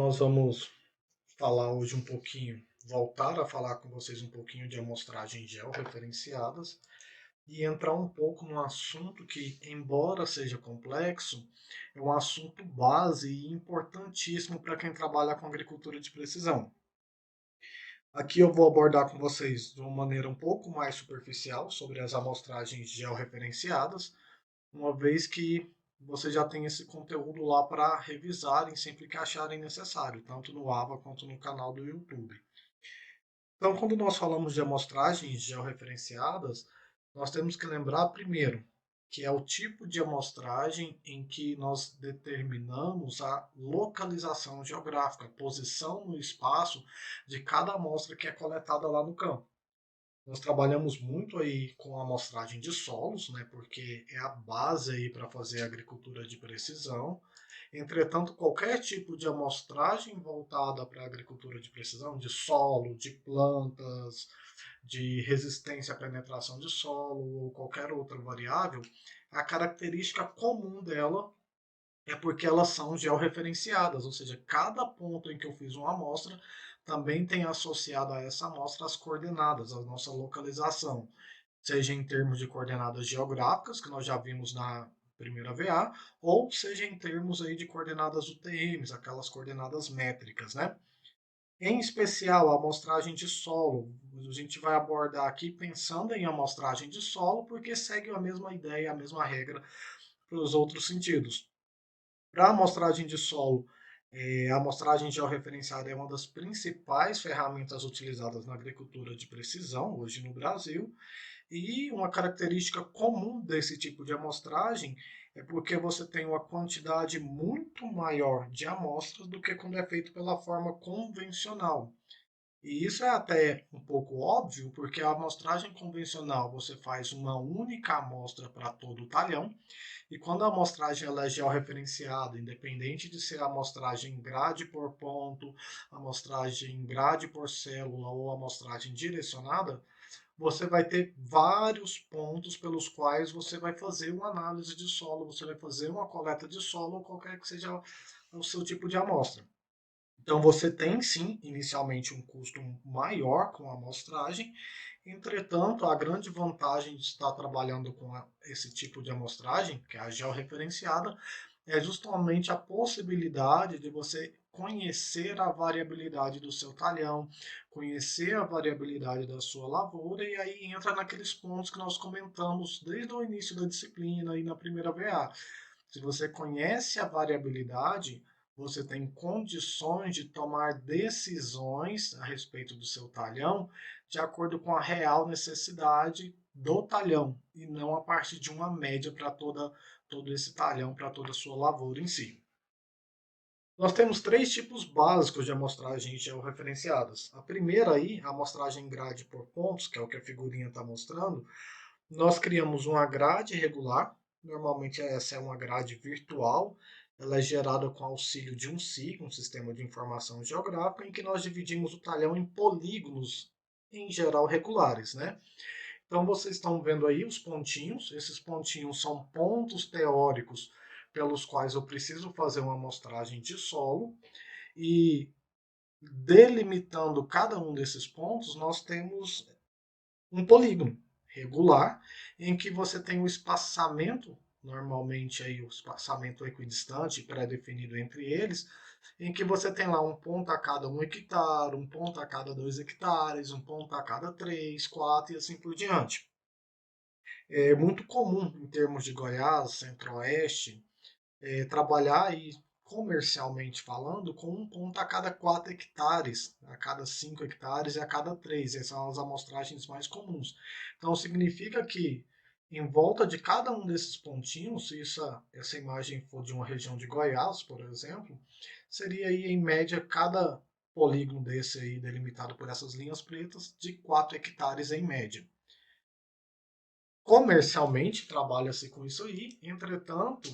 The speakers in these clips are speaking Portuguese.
Nós vamos falar hoje voltar a falar com vocês um pouquinho de amostragens georreferenciadas e entrar um pouco num assunto que, embora seja complexo, é um assunto base e importantíssimo para quem trabalha com agricultura de precisão. Aqui eu vou abordar com vocês de uma maneira um pouco mais superficial sobre as amostragens georreferenciadas, uma vez que você já tem esse conteúdo lá para revisarem sempre que acharem necessário, tanto no AVA quanto no canal do YouTube. Então, quando nós falamos de amostragens georreferenciadas, nós temos que lembrar primeiro que é o tipo de amostragem em que nós determinamos a localização geográfica, a posição no espaço de cada amostra que é coletada lá no campo. Nós trabalhamos muito aí com a amostragem de solos, né, porque é a base aí para fazer agricultura de precisão. Entretanto, qualquer tipo de amostragem voltada para a agricultura de precisão, de solo, de plantas, de resistência à penetração de solo ou qualquer outra variável, a característica comum dela é porque elas são georreferenciadas, ou seja, cada ponto em que eu fiz uma amostra também tem associado a essa amostra as coordenadas, a nossa localização, seja em termos de coordenadas geográficas, que nós já vimos na primeira VA, ou seja em termos aí de coordenadas UTMs, aquelas coordenadas métricas, né? Em especial a amostragem de solo, a gente vai abordar aqui pensando em amostragem de solo, porque segue a mesma ideia, a mesma regra para os outros sentidos. Para a amostragem de solo, a amostragem georreferenciada é uma das principais ferramentas utilizadas na agricultura de precisão hoje no Brasil. E uma característica comum desse tipo de amostragem é porque você tem uma quantidade muito maior de amostras do que quando é feito pela forma convencional. E isso é até um pouco óbvio, porque a amostragem convencional você faz uma única amostra para todo o talhão, e quando a amostragem ela é georreferenciada, independente de ser a amostragem grade por ponto, amostragem grade por célula ou amostragem direcionada, você vai ter vários pontos pelos quais você vai fazer uma análise de solo, você vai fazer uma coleta de solo, ou qualquer que seja o seu tipo de amostra. Então você tem sim, inicialmente, um custo maior com a amostragem, entretanto, a grande vantagem de estar trabalhando com esse tipo de amostragem, que é a georreferenciada, é justamente a possibilidade de você conhecer a variabilidade do seu talhão, conhecer a variabilidade da sua lavoura, e aí entra naqueles pontos que nós comentamos desde o início da disciplina e na primeira VA. Se você conhece a variabilidade, você tem condições de tomar decisões a respeito do seu talhão de acordo com a real necessidade do talhão e não a partir de uma média para todo esse talhão, para toda a sua lavoura em si. Nós temos três tipos básicos de amostragens georreferenciadas. A primeira aí, a amostragem grade por pontos, que é o que a figurinha está mostrando, nós criamos uma grade regular, normalmente essa é uma grade virtual, ela é gerada com auxílio de um SIG, um Sistema de Informação Geográfica, em que nós dividimos o talhão em polígonos, em geral regulares, né? Então vocês estão vendo aí os pontinhos, esses pontinhos são pontos teóricos pelos quais eu preciso fazer uma amostragem de solo, e delimitando cada um desses pontos, nós temos um polígono regular, em que você tem o espaçamento, normalmente aí o espaçamento equidistante pré-definido entre eles, em que você tem lá um ponto a cada 1 hectare, um ponto a cada 2 hectares, um ponto a cada 3, 4 e assim por diante. É muito comum em termos de Goiás, Centro-Oeste, trabalhar aí comercialmente falando com um ponto a cada 4 hectares, a cada 5 hectares e a cada 3. Essas são as amostragens mais comuns. Então significa que em volta de cada um desses pontinhos, se essa imagem for de uma região de Goiás, por exemplo, seria aí em média cada polígono desse aí delimitado por essas linhas pretas de 4 hectares em média. Comercialmente trabalha-se com isso aí, entretanto,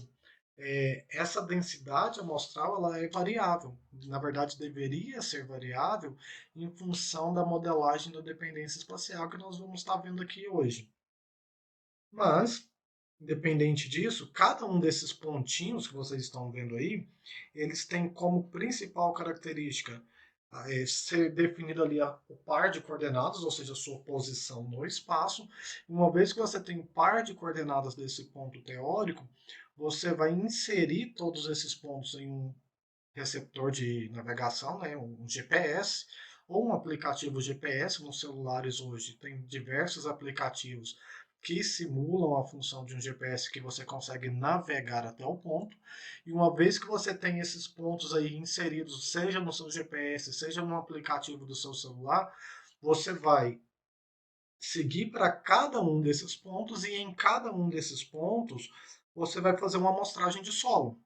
essa densidade amostral ela é variável. Na verdade, deveria ser variável em função da modelagem da dependência espacial que nós vamos estar vendo aqui hoje. Mas Independente disso, cada um desses pontinhos que vocês estão vendo aí, eles têm como principal característica ser definido ali o par de coordenadas, ou seja, a sua posição no espaço. Uma vez que você tem o par de coordenadas desse ponto teórico, você vai inserir todos esses pontos em um receptor de navegação, né, um GPS, ou um aplicativo GPS. Nos celulares hoje tem diversos aplicativos que simulam a função de um GPS que você consegue navegar até o ponto. E uma vez que você tem esses pontos aí inseridos, seja no seu GPS, seja no aplicativo do seu celular, você vai seguir para cada um desses pontos e em cada um desses pontos você vai fazer uma amostragem de solo.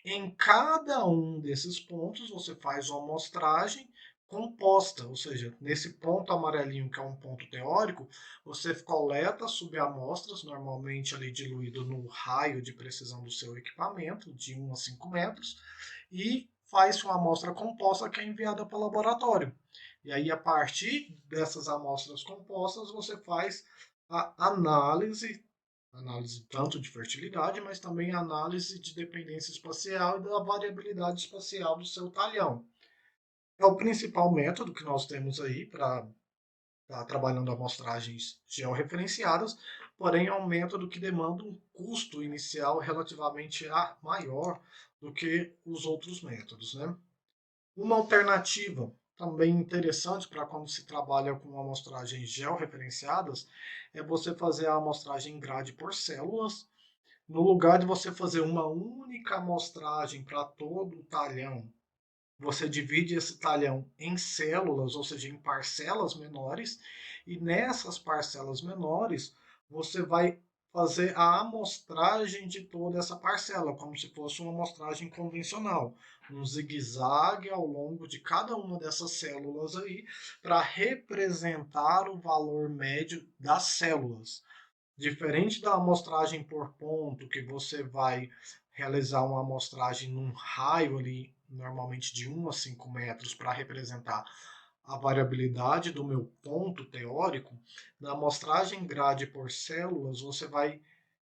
Em cada um desses pontos, você faz uma amostragem composta, ou seja, nesse ponto amarelinho, que é um ponto teórico, você coleta subamostras, normalmente ali diluído no raio de precisão do seu equipamento, de 1 a 5 metros, e faz uma amostra composta que é enviada para o laboratório. E aí, a partir dessas amostras compostas, você faz a análise tanto de fertilidade, mas também análise de dependência espacial e da variabilidade espacial do seu talhão. É o principal método que nós temos aí para estar trabalhando amostragens georreferenciadas, porém é um método que demanda um custo inicial relativamente maior do que os outros métodos, né? Uma alternativa também interessante para quando se trabalha com amostragens georreferenciadas é você fazer a amostragem grade por células, no lugar de você fazer uma única amostragem para todo o talhão, você divide esse talhão em células, ou seja, em parcelas menores, e nessas parcelas menores você vai fazer a amostragem de toda essa parcela, como se fosse uma amostragem convencional, um zigue-zague ao longo de cada uma dessas células aí, para representar o valor médio das células. Diferente da amostragem por ponto, que você vai realizar uma amostragem num raio ali, normalmente de 1 a 5 metros, para representar a variabilidade do meu ponto teórico, na amostragem grade por células, você vai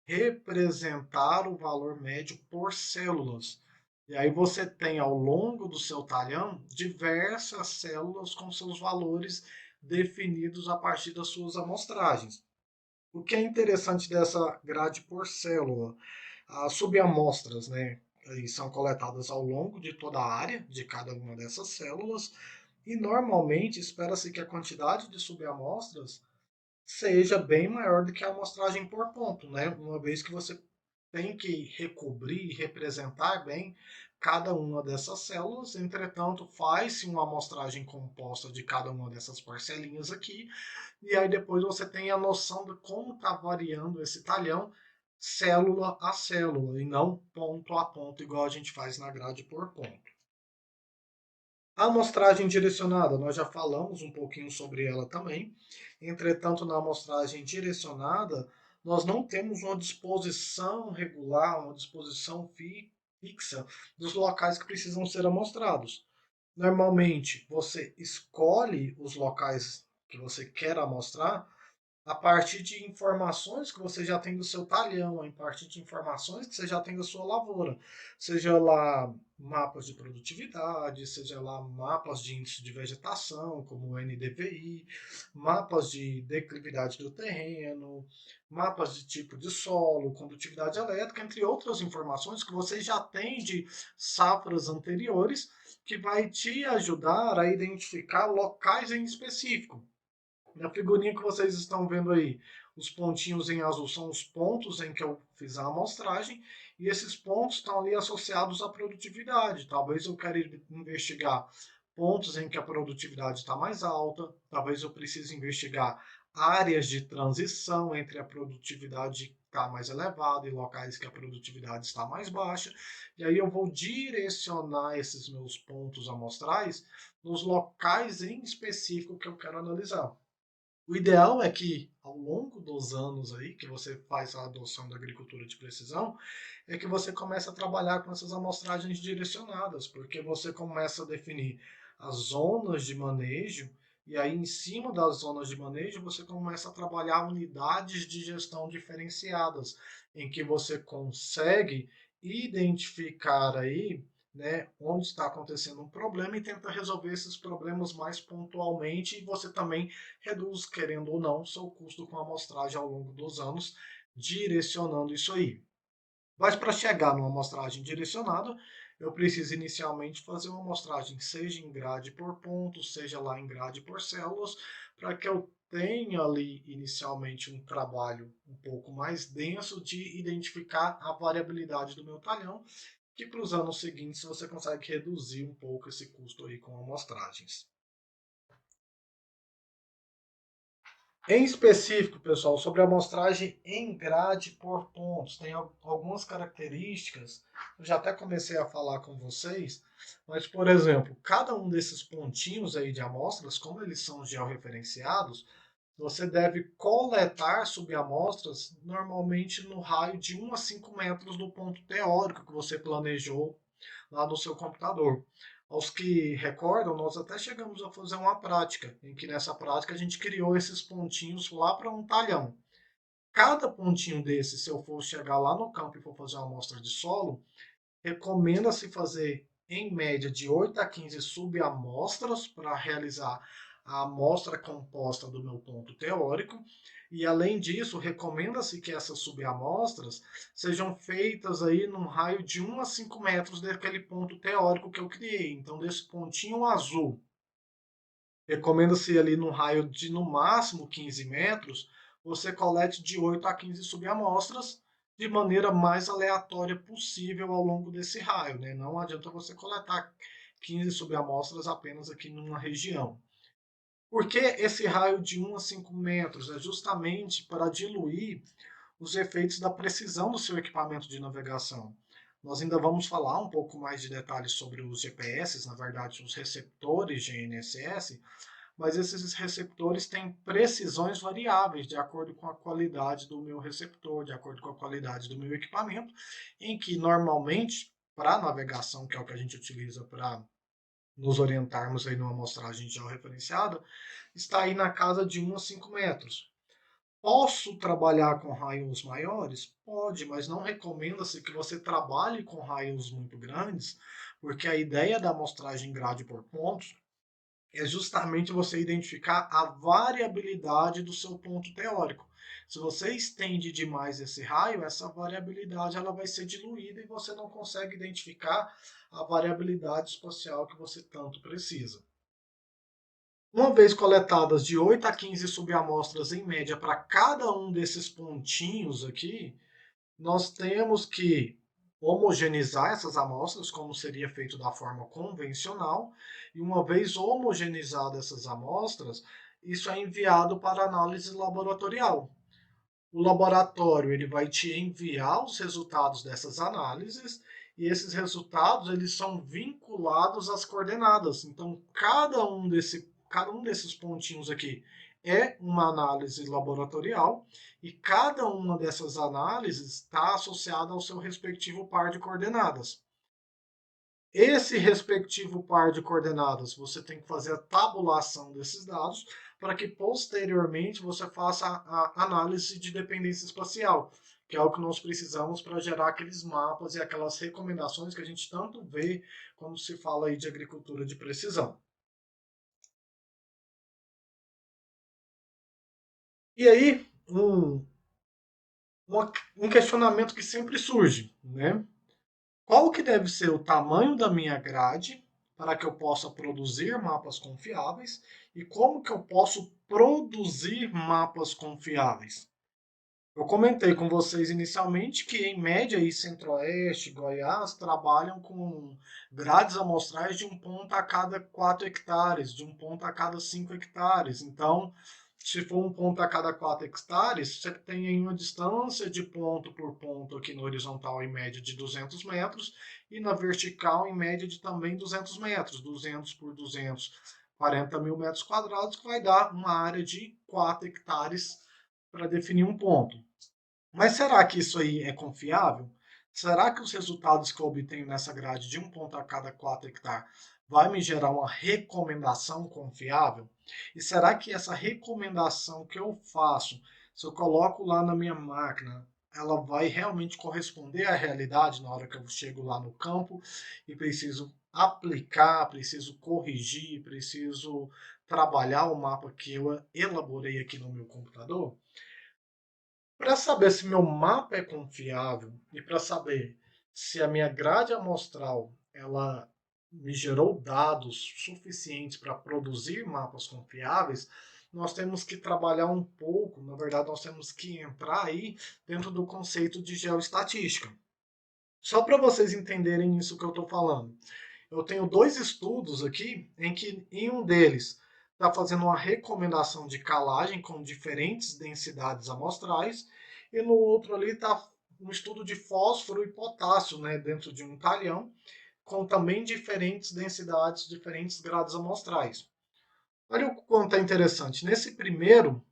representar o valor médio por células. E aí você tem ao longo do seu talhão diversas células com seus valores definidos a partir das suas amostragens. O que é interessante dessa grade por célula? As subamostras, né, são coletadas ao longo de toda a área de cada uma dessas células e normalmente espera-se que a quantidade de subamostras seja bem maior do que a amostragem por ponto, né? Uma vez que você tem que recobrir e representar bem cada uma dessas células. Entretanto, faz-se uma amostragem composta de cada uma dessas parcelinhas aqui, e aí depois você tem a noção de como está variando esse talhão célula a célula, e não ponto a ponto, igual a gente faz na grade por ponto. A amostragem direcionada, nós já falamos um pouquinho sobre ela também. Entretanto, na amostragem direcionada, nós não temos uma disposição regular, uma disposição fixa dos locais que precisam ser amostrados. Normalmente, você escolhe os locais que você quer amostrar a partir de informações que você já tem do seu talhão, a partir de informações que você já tem da sua lavoura, seja lá mapas de produtividade, seja lá mapas de índice de vegetação, como o NDVI, mapas de declividade do terreno, mapas de tipo de solo, condutividade elétrica, entre outras informações que você já tem de safras anteriores, que vai te ajudar a identificar locais em específico. Na figurinha que vocês estão vendo aí, os pontinhos em azul são os pontos em que eu fiz a amostragem, e esses pontos estão ali associados à produtividade. Talvez eu queira investigar pontos em que a produtividade está mais alta, talvez eu precise investigar áreas de transição entre a produtividade que está mais elevada e locais que a produtividade está mais baixa, e aí eu vou direcionar esses meus pontos amostrais nos locais em específico que eu quero analisar. O ideal é que, ao longo dos anos aí, que você faz a adoção da agricultura de precisão, é que você comece a trabalhar com essas amostragens direcionadas, porque você começa a definir as zonas de manejo E aí, em cima das zonas de manejo, você começa a trabalhar unidades de gestão diferenciadas, em que você consegue identificar aí, né, onde está acontecendo um problema e tenta resolver esses problemas mais pontualmente, e você também reduz, querendo ou não, seu custo com a amostragem ao longo dos anos, direcionando isso aí. Mas para chegar numa amostragem direcionada, eu preciso inicialmente fazer uma amostragem, seja em grade por pontos, seja lá em grade por células, para que eu tenha ali inicialmente um trabalho um pouco mais denso de identificar a variabilidade do meu talhão, que para os anos seguintes você consegue reduzir um pouco esse custo aí com amostragens. Em específico, pessoal, sobre a amostragem em grade por pontos, tem algumas características, eu já até comecei a falar com vocês, mas, por exemplo, cada um desses pontinhos aí de amostras, como eles são georreferenciados, você deve coletar subamostras normalmente no raio de 1 a 5 metros do ponto teórico que você planejou lá no seu computador. Aos que recordam, nós até chegamos a fazer uma prática, em que nessa prática a gente criou esses pontinhos lá para um talhão. Cada pontinho desse, se eu for chegar lá no campo e for fazer uma amostra de solo, recomenda-se fazer em média de 8 a 15 subamostras para realizar a amostra composta do meu ponto teórico. E além disso, recomenda-se que essas subamostras sejam feitas aí num raio de 1 a 5 metros daquele ponto teórico que eu criei. Então, desse pontinho azul, recomenda-se ali num raio de no máximo 15 metros, você colete de 8 a 15 subamostras de maneira mais aleatória possível ao longo desse raio, né? Não adianta você coletar 15 subamostras apenas aqui numa região. Por que esse raio de 1 a 5 metros? É justamente para diluir os efeitos da precisão do seu equipamento de navegação. Nós ainda vamos falar um pouco mais de detalhes sobre os GPS, na verdade, os receptores GNSS, mas esses receptores têm precisões variáveis de acordo com a qualidade do meu receptor, de acordo com a qualidade do meu equipamento, em que normalmente, para navegação, que é o que a gente utiliza para nos orientarmos aí numa amostragem georreferenciada, está aí na casa de 1 a 5 metros. Posso trabalhar com raios maiores? Pode, mas não recomenda-se que você trabalhe com raios muito grandes, porque a ideia da amostragem grade por pontos é justamente você identificar a variabilidade do seu ponto teórico. Se você estende demais esse raio, essa variabilidade ela vai ser diluída e você não consegue identificar a variabilidade espacial que você tanto precisa. Uma vez coletadas de 8 a 15 subamostras em média para cada um desses pontinhos aqui, nós temos que homogeneizar essas amostras, como seria feito da forma convencional, e uma vez homogeneizadas essas amostras, isso é enviado para análise laboratorial. O laboratório ele vai te enviar os resultados dessas análises e esses resultados eles são vinculados às coordenadas. Então, cada um desses pontinhos aqui é uma análise laboratorial e cada uma dessas análises está associada ao seu respectivo par de coordenadas. Esse respectivo par de coordenadas, você tem que fazer a tabulação desses dados para que posteriormente você faça a análise de dependência espacial, que é o que nós precisamos para gerar aqueles mapas e aquelas recomendações que a gente tanto vê quando se fala aí de agricultura de precisão. E aí, um questionamento que sempre surge, né? Qual que deve ser o tamanho da minha grade para que eu possa produzir mapas confiáveis e como que eu posso produzir mapas confiáveis? Eu comentei com vocês inicialmente que, em média, aí, Centro-Oeste, Goiás, trabalham com grades amostrais de um ponto a cada 4 hectares, de um ponto a cada 5 hectares. Então, se for um ponto a cada 4 hectares, você tem aí uma distância de ponto por ponto aqui no horizontal, em média, de 200 metros, e na vertical, em média, de também 200 metros, 200 por 200, 40 mil metros quadrados, que vai dar uma área de 4 hectares para definir um ponto. Mas será que isso aí é confiável? Será que os resultados que eu obtenho nessa grade de um ponto a cada 4 hectares vai me gerar uma recomendação confiável? E será que essa recomendação que eu faço, se eu coloco lá na minha máquina, ela vai realmente corresponder à realidade na hora que eu chego lá no campo e preciso aplicar, preciso corrigir, preciso trabalhar o mapa que eu elaborei aqui no meu computador? Para saber se meu mapa é confiável e para saber se a minha grade amostral ela me gerou dados suficientes para produzir mapas confiáveis, nós temos que trabalhar um pouco, na verdade nós temos que entrar aí dentro do conceito de geoestatística. Só para vocês entenderem isso que eu estou falando. Eu tenho dois estudos aqui, em que em um deles está fazendo uma recomendação de calagem com diferentes densidades amostrais, e no outro ali está um estudo de fósforo e potássio, né, dentro de um talhão, com também diferentes densidades, diferentes grados amostrais. Olha o quanto é interessante. Nesse primeiro,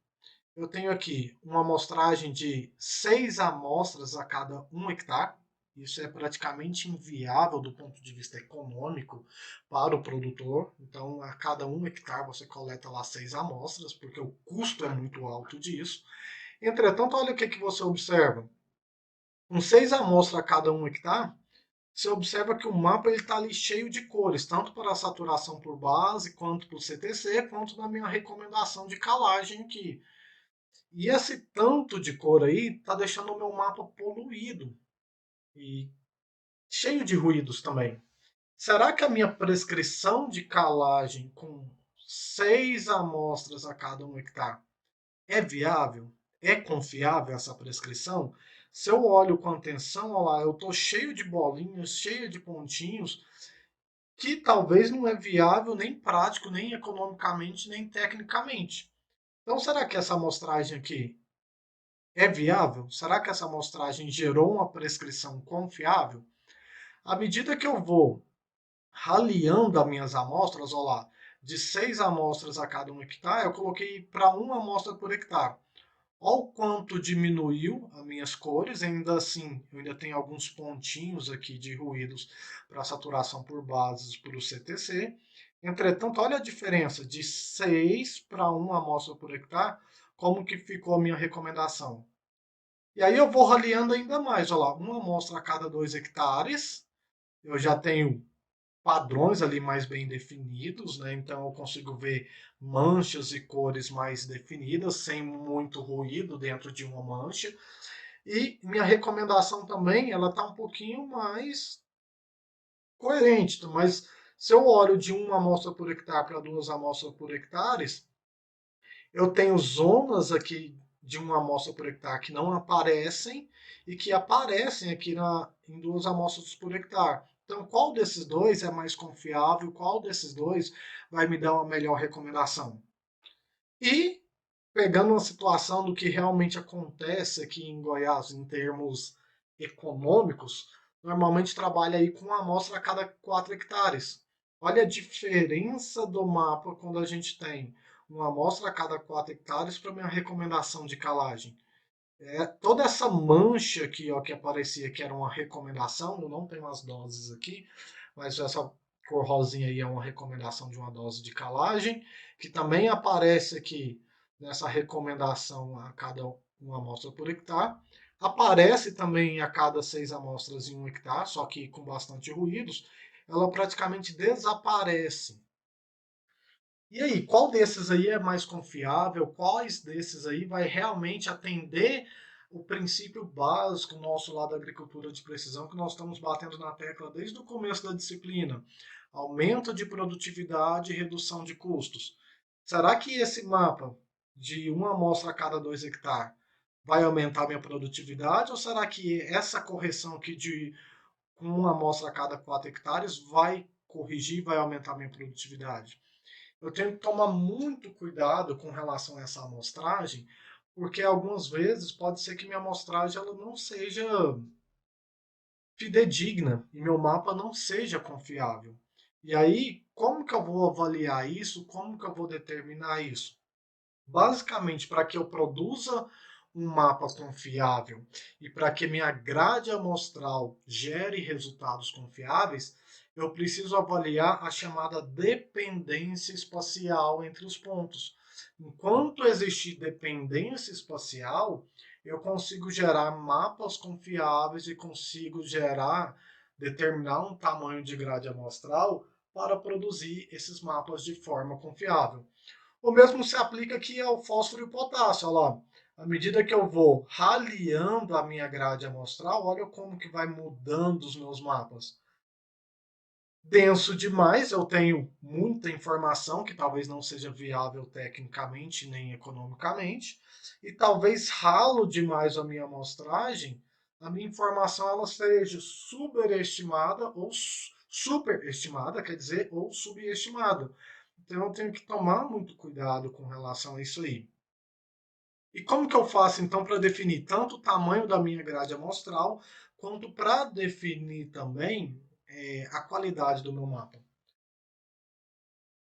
eu tenho aqui uma amostragem de 6 amostras a cada 1 hectare. Isso é praticamente inviável do ponto de vista econômico para o produtor. Então, a cada 1 hectare você coleta lá 6 amostras, porque o custo é muito alto disso. Entretanto, olha o que você observa. Com 6 amostras a cada 1 hectare, você observa que o mapa está ali cheio de cores, tanto para a saturação por base, quanto para o CTC, quanto na minha recomendação de calagem aqui. E esse tanto de cor aí está deixando o meu mapa poluído e cheio de ruídos também. Será que a minha prescrição de calagem com 6 amostras a cada 1 hectare é viável? É confiável essa prescrição? Se eu olho com atenção, olha lá, eu estou cheio de bolinhas, cheio de pontinhos, que talvez não é viável, nem prático, nem economicamente, nem tecnicamente. Então, será que essa amostragem aqui é viável? Será que essa amostragem gerou uma prescrição confiável? À medida que eu vou raliando as minhas amostras, olha lá, de 6 amostras a cada 1 hectare, eu coloquei para 1 amostra por hectare. Olha o quanto diminuiu as minhas cores, ainda assim, eu ainda tenho alguns pontinhos aqui de ruídos para saturação por bases para o CTC. Entretanto, olha a diferença de 6 para 1 amostra por hectare, como que ficou a minha recomendação. E aí eu vou raliando ainda mais, olha lá, 1 amostra a cada 2 hectares, eu já tenho padrões ali mais bem definidos, né? Então eu consigo ver manchas e cores mais definidas, sem muito ruído dentro de uma mancha. E minha recomendação também, ela está um pouquinho mais coerente, mas se eu olho de 1 amostra por hectare para 2 amostras por hectares, eu tenho zonas aqui de 1 amostra por hectare que não aparecem e que aparecem aqui em 2 amostras por hectare. Então, qual desses dois é mais confiável? Qual desses dois vai me dar uma melhor recomendação? E, pegando uma situação do que realmente acontece aqui em Goiás, em termos econômicos, normalmente trabalha aí com 1 amostra a cada 4 hectares. Olha a diferença do mapa quando a gente tem 1 amostra a cada 4 hectares para minha recomendação de calagem. Toda essa mancha aqui, ó, que aparecia que era uma recomendação, eu não tenho as doses aqui, mas essa cor rosinha aí é uma recomendação de uma dose de calagem, que também aparece aqui nessa recomendação a cada 1 amostra por hectare. Aparece também a cada 6 amostras em 1 hectare, só que com bastante ruídos. Ela praticamente desaparece. E aí, qual desses aí é mais confiável? Quais desses aí vai realmente atender o princípio básico nosso lá da agricultura de precisão que nós estamos batendo na tecla desde o começo da disciplina? Aumento de produtividade e redução de custos. Será que esse mapa de 1 amostra a cada 2 hectares vai aumentar minha produtividade? Ou será que essa correção aqui de 1 amostra a cada 4 hectares vai corrigir, vai aumentar minha produtividade? Eu tenho que tomar muito cuidado com relação a essa amostragem, porque algumas vezes pode ser que minha amostragem ela não seja fidedigna e meu mapa não seja confiável. E aí, como que eu vou avaliar isso? Como que eu vou determinar isso? Basicamente, para que eu produza um mapa confiável e para que minha grade amostral gere resultados confiáveis, eu preciso avaliar a chamada dependência espacial entre os pontos. Enquanto existir dependência espacial, eu consigo gerar mapas confiáveis e consigo determinar um tamanho de grade amostral para produzir esses mapas de forma confiável. O mesmo se aplica aqui ao fósforo e o potássio. Olha lá, à medida que eu vou raliando a minha grade amostral, olha como que vai mudando os meus mapas. Denso demais, eu tenho muita informação que talvez não seja viável tecnicamente nem economicamente, e talvez ralo demais a minha amostragem, a minha informação ela seja superestimada ou superestimada, quer dizer, ou subestimada. Então eu tenho que tomar muito cuidado com relação a isso aí. E como que eu faço então para definir tanto o tamanho da minha grade amostral, quanto para definir também a qualidade do meu mapa?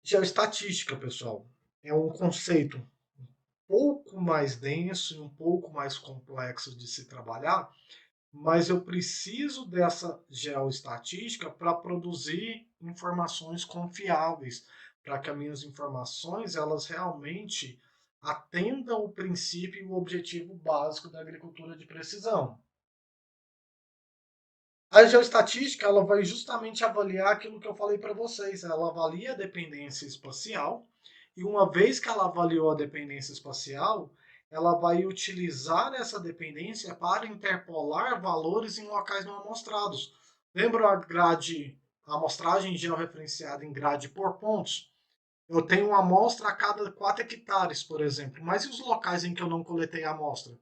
Geoestatística, pessoal, é um conceito um pouco mais denso e um pouco mais complexo de se trabalhar, mas eu preciso dessa geoestatística para produzir informações confiáveis, para que as minhas informações elas realmente atendam o princípio e o objetivo básico da agricultura de precisão. A geoestatística ela vai justamente avaliar aquilo que eu falei para vocês. Ela avalia a dependência espacial e uma vez que ela avaliou a dependência espacial, ela vai utilizar essa dependência para interpolar valores em locais não amostrados. Lembra a amostragem georreferenciada em grade por pontos? Eu tenho uma amostra a cada 4 hectares, por exemplo, mas e os locais em que eu não coletei a amostra?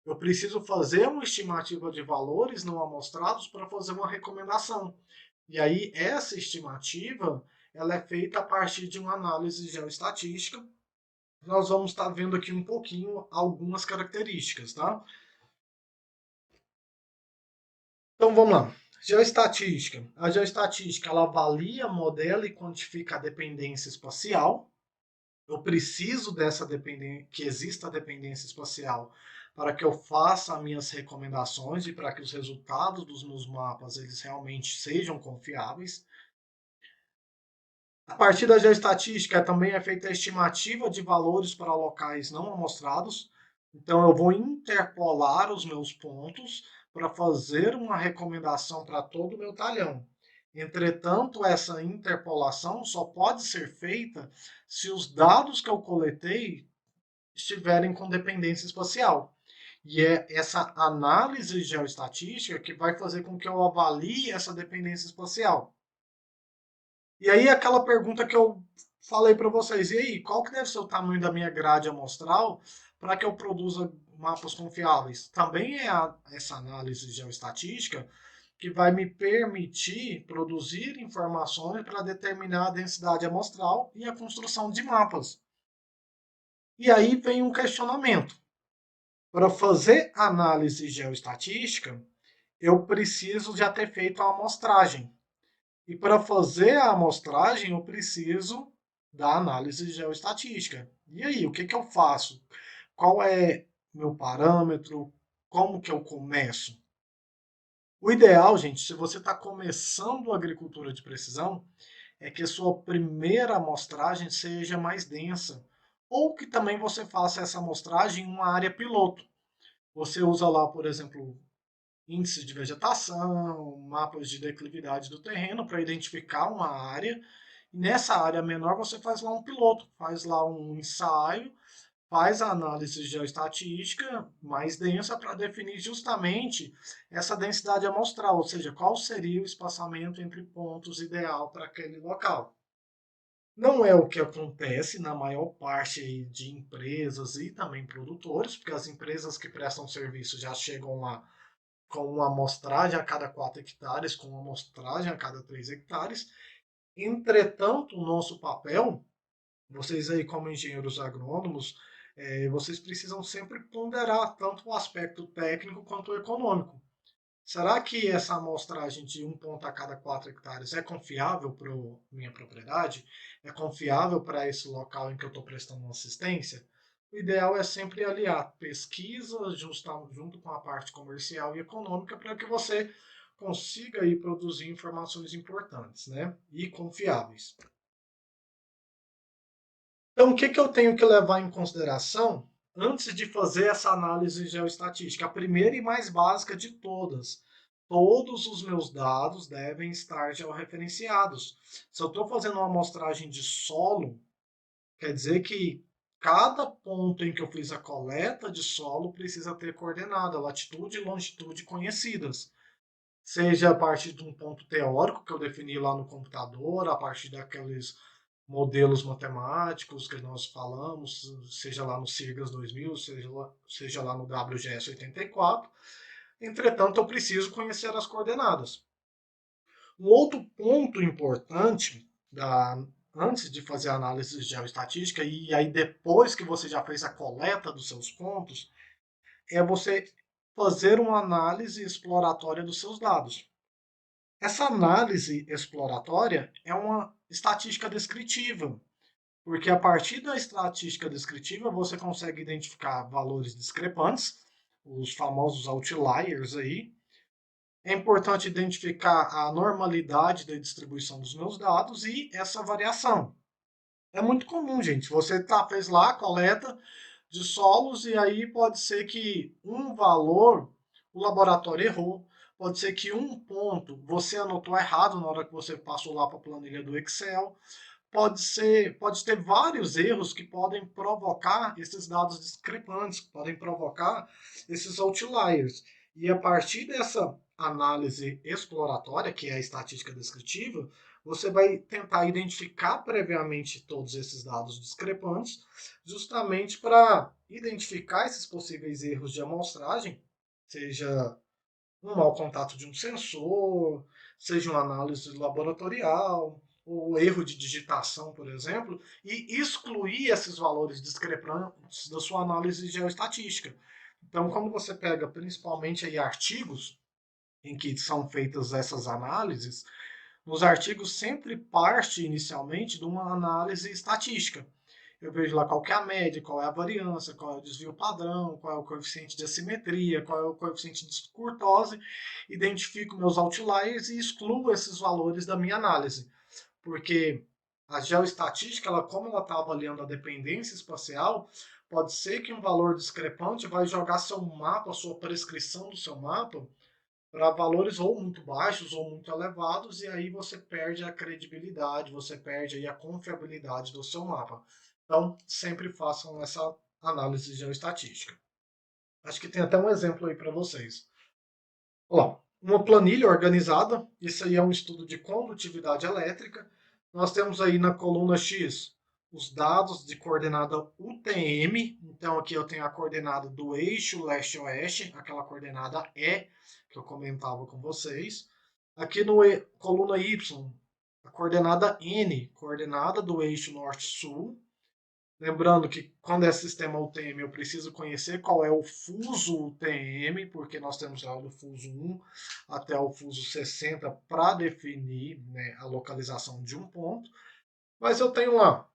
Eu preciso fazer uma estimativa de valores não amostrados para fazer uma recomendação. E aí, essa estimativa ela é feita a partir de uma análise geoestatística. Nós vamos estar vendo aqui um pouquinho algumas características, tá? Então vamos lá. Geoestatística. A geoestatística ela avalia, modela e quantifica a dependência espacial. Eu preciso dessa dependência, que exista a dependência espacial para que eu faça as minhas recomendações e para que os resultados dos meus mapas eles realmente sejam confiáveis. A partir da geoestatística também é feita a estimativa de valores para locais não amostrados. Então eu vou interpolar os meus pontos para fazer uma recomendação para todo o meu talhão. Entretanto, essa interpolação só pode ser feita se os dados que eu coletei estiverem com dependência espacial. E é essa análise geoestatística que vai fazer com que eu avalie essa dependência espacial. E aí aquela pergunta que eu falei para vocês, e aí, qual que deve ser o tamanho da minha grade amostral para que eu produza mapas confiáveis? Também é essa análise geoestatística que vai me permitir produzir informações para determinar a densidade amostral e a construção de mapas. E aí vem um questionamento. Para fazer análise geoestatística, eu preciso já ter feito a amostragem. E para fazer a amostragem, eu preciso da análise geoestatística. E aí, o que, que eu faço? Qual é meu parâmetro? Como que eu começo? O ideal, gente, se você está começando a agricultura de precisão, é que a sua primeira amostragem seja mais densa. Ou que também você faça essa amostragem em uma área piloto. Você usa lá, por exemplo, índices de vegetação, mapas de declividade do terreno para identificar uma área. E nessa área menor você faz lá um piloto, faz lá um ensaio, faz a análise geoestatística mais densa para definir justamente essa densidade amostral, ou seja, qual seria o espaçamento entre pontos ideal para aquele local. Não é o que acontece na maior parte de empresas e também produtores, porque as empresas que prestam serviço já chegam lá com uma amostragem a cada 4 hectares, com uma amostragem a cada 3 hectares. Entretanto, o nosso papel, vocês aí como engenheiros agrônomos, vocês precisam sempre ponderar tanto o aspecto técnico quanto o econômico. Será que essa amostragem de um ponto a cada 4 hectares é confiável para minha propriedade? É confiável para esse local em que eu estou prestando assistência? o ideal é sempre aliar pesquisa junto com a parte comercial e econômica para que você consiga aí produzir informações importantes, né? E confiáveis. Então, o que eu tenho que levar em consideração antes de fazer essa análise geoestatística? A primeira e mais básica de todas. Todos os meus dados devem estar georreferenciados. Se eu estou fazendo uma amostragem de solo, quer dizer que cada ponto em que eu fiz a coleta de solo precisa ter coordenada, latitude e longitude conhecidas. Seja a partir de um ponto teórico que eu defini lá no computador, a partir daqueles modelos matemáticos que nós falamos, seja lá no SIRGAS 2000, seja lá no WGS 84. Entretanto, eu preciso conhecer as coordenadas. Um outro ponto importante antes de fazer a análise de geoestatística e aí depois que você já fez a coleta dos seus pontos, é você fazer uma análise exploratória dos seus dados. Essa análise exploratória é uma estatística descritiva, porque a partir da estatística descritiva você consegue identificar valores discrepantes, os famosos outliers aí. É importante identificar a normalidade da distribuição dos meus dados e essa variação. É muito comum, gente. Você fez lá a coleta de solos e aí pode ser que um valor o laboratório errou, pode ser que um ponto você anotou errado na hora que você passou lá para a planilha do Excel, pode ter vários erros que podem provocar esses dados discrepantes, que podem provocar esses outliers. E a partir dessa análise exploratória, que é a estatística descritiva, você vai tentar identificar previamente todos esses dados discrepantes, justamente para identificar esses possíveis erros de amostragem, seja um mau contato de um sensor, seja uma análise laboratorial, ou erro de digitação, por exemplo, e excluir esses valores discrepantes da sua análise geoestatística. Então, quando você pega principalmente aí artigos em que são feitas essas análises, nos artigos sempre parte inicialmente de uma análise estatística. Eu vejo lá qual é a média, qual é a variância, qual é o desvio padrão, qual é o coeficiente de assimetria, qual é o coeficiente de curtose, identifico meus outliers e excluo esses valores da minha análise. Porque a geoestatística, como ela está avaliando a dependência espacial, pode ser que um valor discrepante vai jogar seu mapa, sua prescrição do seu mapa, para valores ou muito baixos ou muito elevados, e aí você perde a credibilidade, você perde aí a confiabilidade do seu mapa. Então, sempre façam essa análise geoestatística. Acho que tem até um exemplo aí para vocês. Olha lá, uma planilha organizada, isso aí é um estudo de condutividade elétrica. Nós temos aí na coluna X os dados de coordenada UTM. Então aqui eu tenho a coordenada do eixo leste-oeste, aquela coordenada E que eu comentava com vocês. Aqui no coluna Y, a coordenada N, coordenada do eixo norte-sul. Lembrando que quando é sistema UTM eu preciso conhecer qual é o fuso UTM, porque nós temos lá do fuso 1 até o fuso 60 para definir, né, a localização de um ponto. Mas eu tenho lá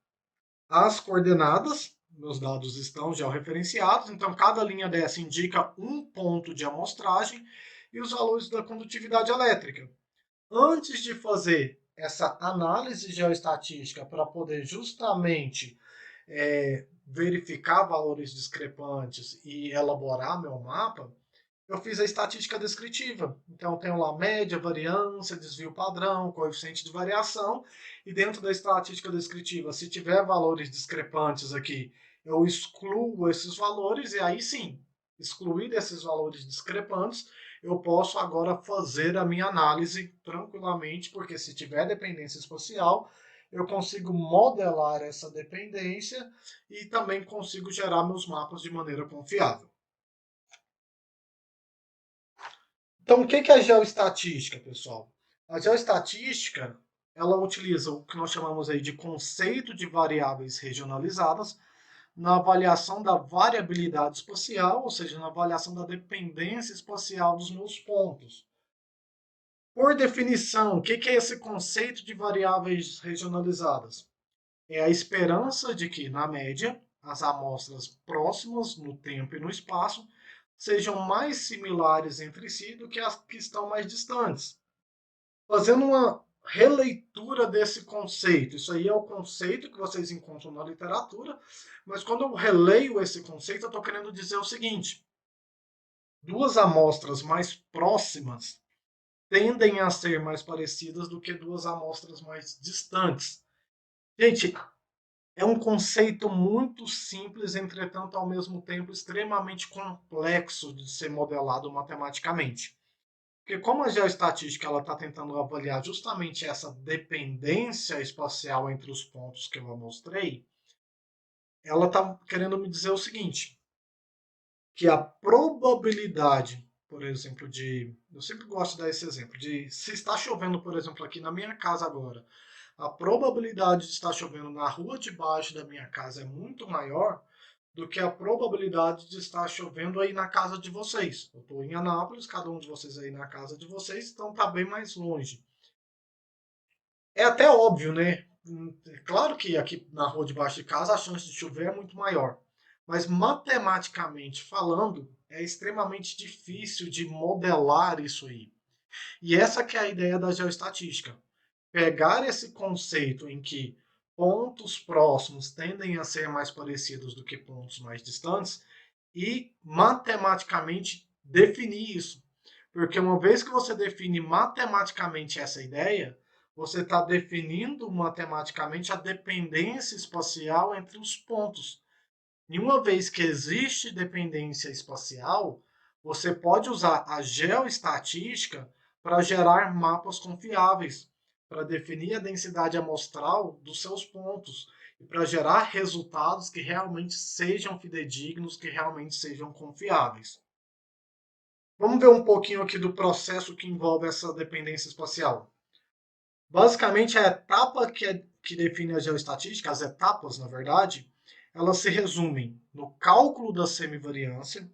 as coordenadas, meus dados estão georreferenciados, então cada linha dessa indica um ponto de amostragem e os valores da condutividade elétrica. Antes de fazer essa análise geoestatística para poder justamente verificar valores discrepantes e elaborar meu mapa, eu fiz a estatística descritiva. Então, eu tenho lá média, variância, desvio padrão, coeficiente de variação, e dentro da estatística descritiva, se tiver valores discrepantes aqui, eu excluo esses valores, e aí sim, excluir esses valores discrepantes, eu posso agora fazer a minha análise tranquilamente, porque se tiver dependência espacial, eu consigo modelar essa dependência e também consigo gerar meus mapas de maneira confiável. Então, o que é a geoestatística, pessoal? A geoestatística, ela utiliza o que nós chamamos aí de conceito de variáveis regionalizadas na avaliação da variabilidade espacial, ou seja, na avaliação da dependência espacial dos meus pontos. Por definição, o que é esse conceito de variáveis regionalizadas? É a esperança de que, na média, as amostras próximas no tempo e no espaço sejam mais similares entre si do que as que estão mais distantes. Fazendo uma releitura desse conceito, isso aí é o conceito que vocês encontram na literatura, mas quando eu releio esse conceito, eu estou querendo dizer o seguinte: duas amostras mais próximas tendem a ser mais parecidas do que duas amostras mais distantes. Gente, é um conceito muito simples, entretanto, ao mesmo tempo, extremamente complexo de ser modelado matematicamente. Porque como a geoestatística está tentando avaliar justamente essa dependência espacial entre os pontos que eu mostrei, ela está querendo me dizer o seguinte, que a probabilidade, por exemplo, eu sempre gosto de dar esse exemplo, de se está chovendo, por exemplo, aqui na minha casa agora, a probabilidade de estar chovendo na rua de baixo da minha casa é muito maior do que a probabilidade de estar chovendo aí na casa de vocês. Eu estou em Anápolis, cada um de vocês aí na casa de vocês, então está bem mais longe. É até óbvio, né? Claro que aqui na rua de baixo de casa a chance de chover é muito maior. Mas matematicamente falando, é extremamente difícil de modelar isso aí. E essa que é a ideia da geoestatística. Pegar esse conceito em que pontos próximos tendem a ser mais parecidos do que pontos mais distantes e matematicamente definir isso. Porque uma vez que você define matematicamente essa ideia, você está definindo matematicamente a dependência espacial entre os pontos. E uma vez que existe dependência espacial, você pode usar a geoestatística para gerar mapas confiáveis, para definir a densidade amostral dos seus pontos e para gerar resultados que realmente sejam fidedignos, que realmente sejam confiáveis. Vamos ver um pouquinho aqui do processo que envolve essa dependência espacial. Basicamente, a etapa que define a geoestatística, as etapas, na verdade, elas se resumem no cálculo da semivariância,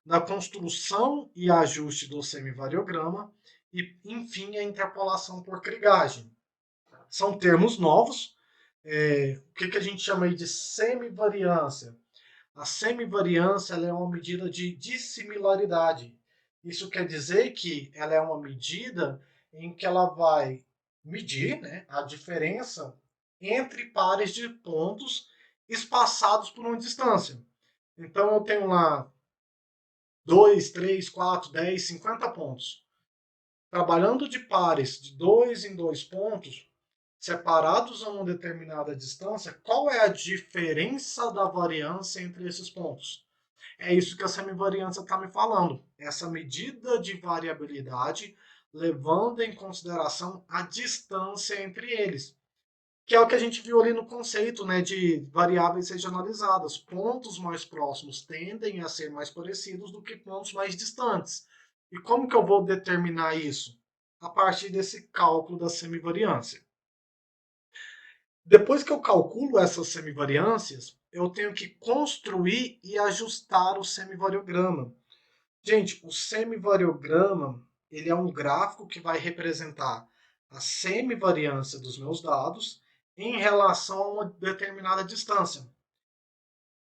na construção e ajuste do semivariograma e, enfim, a interpolação por krigagem. São termos novos. O que a gente chama aí de semivariância? A semivariância ela é uma medida de dissimilaridade. Isso quer dizer que ela é uma medida em que ela vai medir, né, a diferença entre pares de pontos espaçados por uma distância. Então eu tenho lá 2, 3, 4, 10, 50 pontos. Trabalhando de pares de 2 em 2 pontos, separados a uma determinada distância, qual é a diferença da variância entre esses pontos? É isso que a semivariância está me falando. Essa medida de variabilidade levando em consideração a distância entre eles. Que é o que a gente viu ali no conceito, né, de variáveis regionalizadas. Pontos mais próximos tendem a ser mais parecidos do que pontos mais distantes. E como que eu vou determinar isso? A partir desse cálculo da semivariância. Depois que eu calculo essas semivariâncias, eu tenho que construir e ajustar o semivariograma. Gente, o semivariograma ele é um gráfico que vai representar a semivariância dos meus dados em relação a uma determinada distância.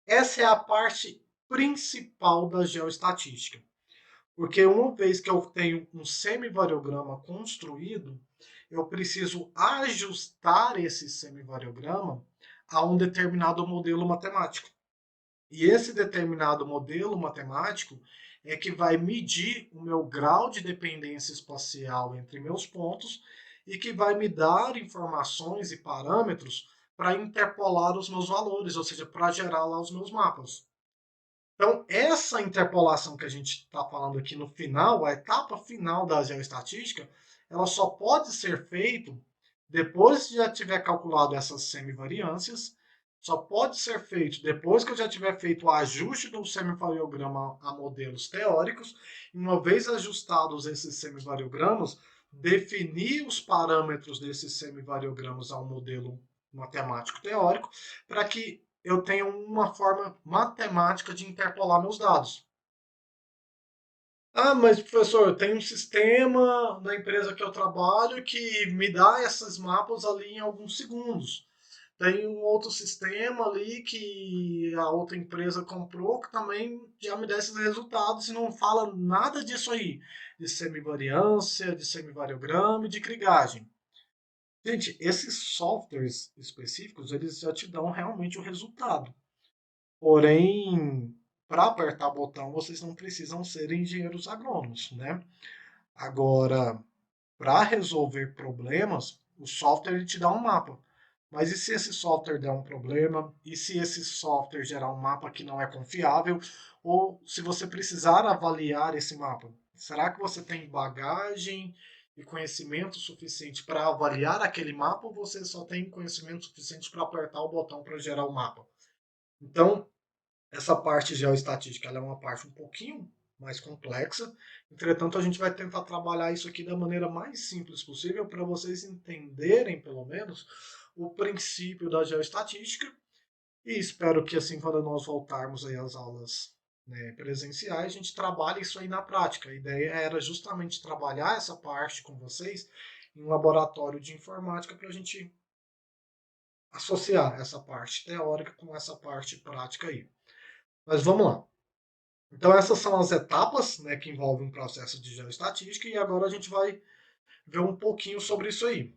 Essa é a parte principal da geoestatística, porque uma vez que eu tenho um semivariograma construído, eu preciso ajustar esse semivariograma a um determinado modelo matemático. E esse determinado modelo matemático é que vai medir o meu grau de dependência espacial entre meus pontos e que vai me dar informações e parâmetros para interpolar os meus valores, ou seja, para gerar lá os meus mapas. Então, essa interpolação que a gente está falando aqui no final, a etapa final da geoestatística, ela só pode ser feita depois que já tiver calculado essas semivariâncias, só pode ser feito depois que eu já tiver feito o ajuste do semivariograma a modelos teóricos, e uma vez ajustados esses semivariogramas, definir os parâmetros desses semivariogramas ao modelo matemático teórico, para que eu tenho uma forma matemática de interpolar meus dados. Ah, mas professor, tem um sistema na empresa que eu trabalho que me dá esses mapas ali em alguns segundos. tem um outro sistema ali que a outra empresa comprou que também já me dá esses resultados e não fala nada disso aí, de semivariância, de semivariograma e de krigagem. Gente, esses softwares específicos, eles já te dão realmente o resultado. Porém, para apertar botão, vocês não precisam ser engenheiros agrônomos, né? Agora, para resolver problemas, o software ele te dá um mapa. Mas e se esse software der um problema? E se esse software gerar um mapa que não é confiável? Ou se você precisar avaliar esse mapa? Será que você tem bagagem e conhecimento suficiente para avaliar aquele mapa ou você só tem conhecimento suficiente para apertar o botão para gerar o mapa? Então, essa parte geoestatística ela é uma parte um pouquinho mais complexa. Entretanto, a gente vai tentar trabalhar isso aqui da maneira mais simples possível para vocês entenderem, pelo menos, o princípio da geoestatística. E espero que, assim, quando nós voltarmos aí às aulas, né, presenciais, a gente trabalhe isso aí na prática. A ideia era justamente trabalhar essa parte com vocês em um laboratório de informática para a gente associar essa parte teórica com essa parte prática aí. Mas vamos lá. Então essas são as etapas, né, que envolvem um processo de geoestatística e agora a gente vai ver um pouquinho sobre isso aí.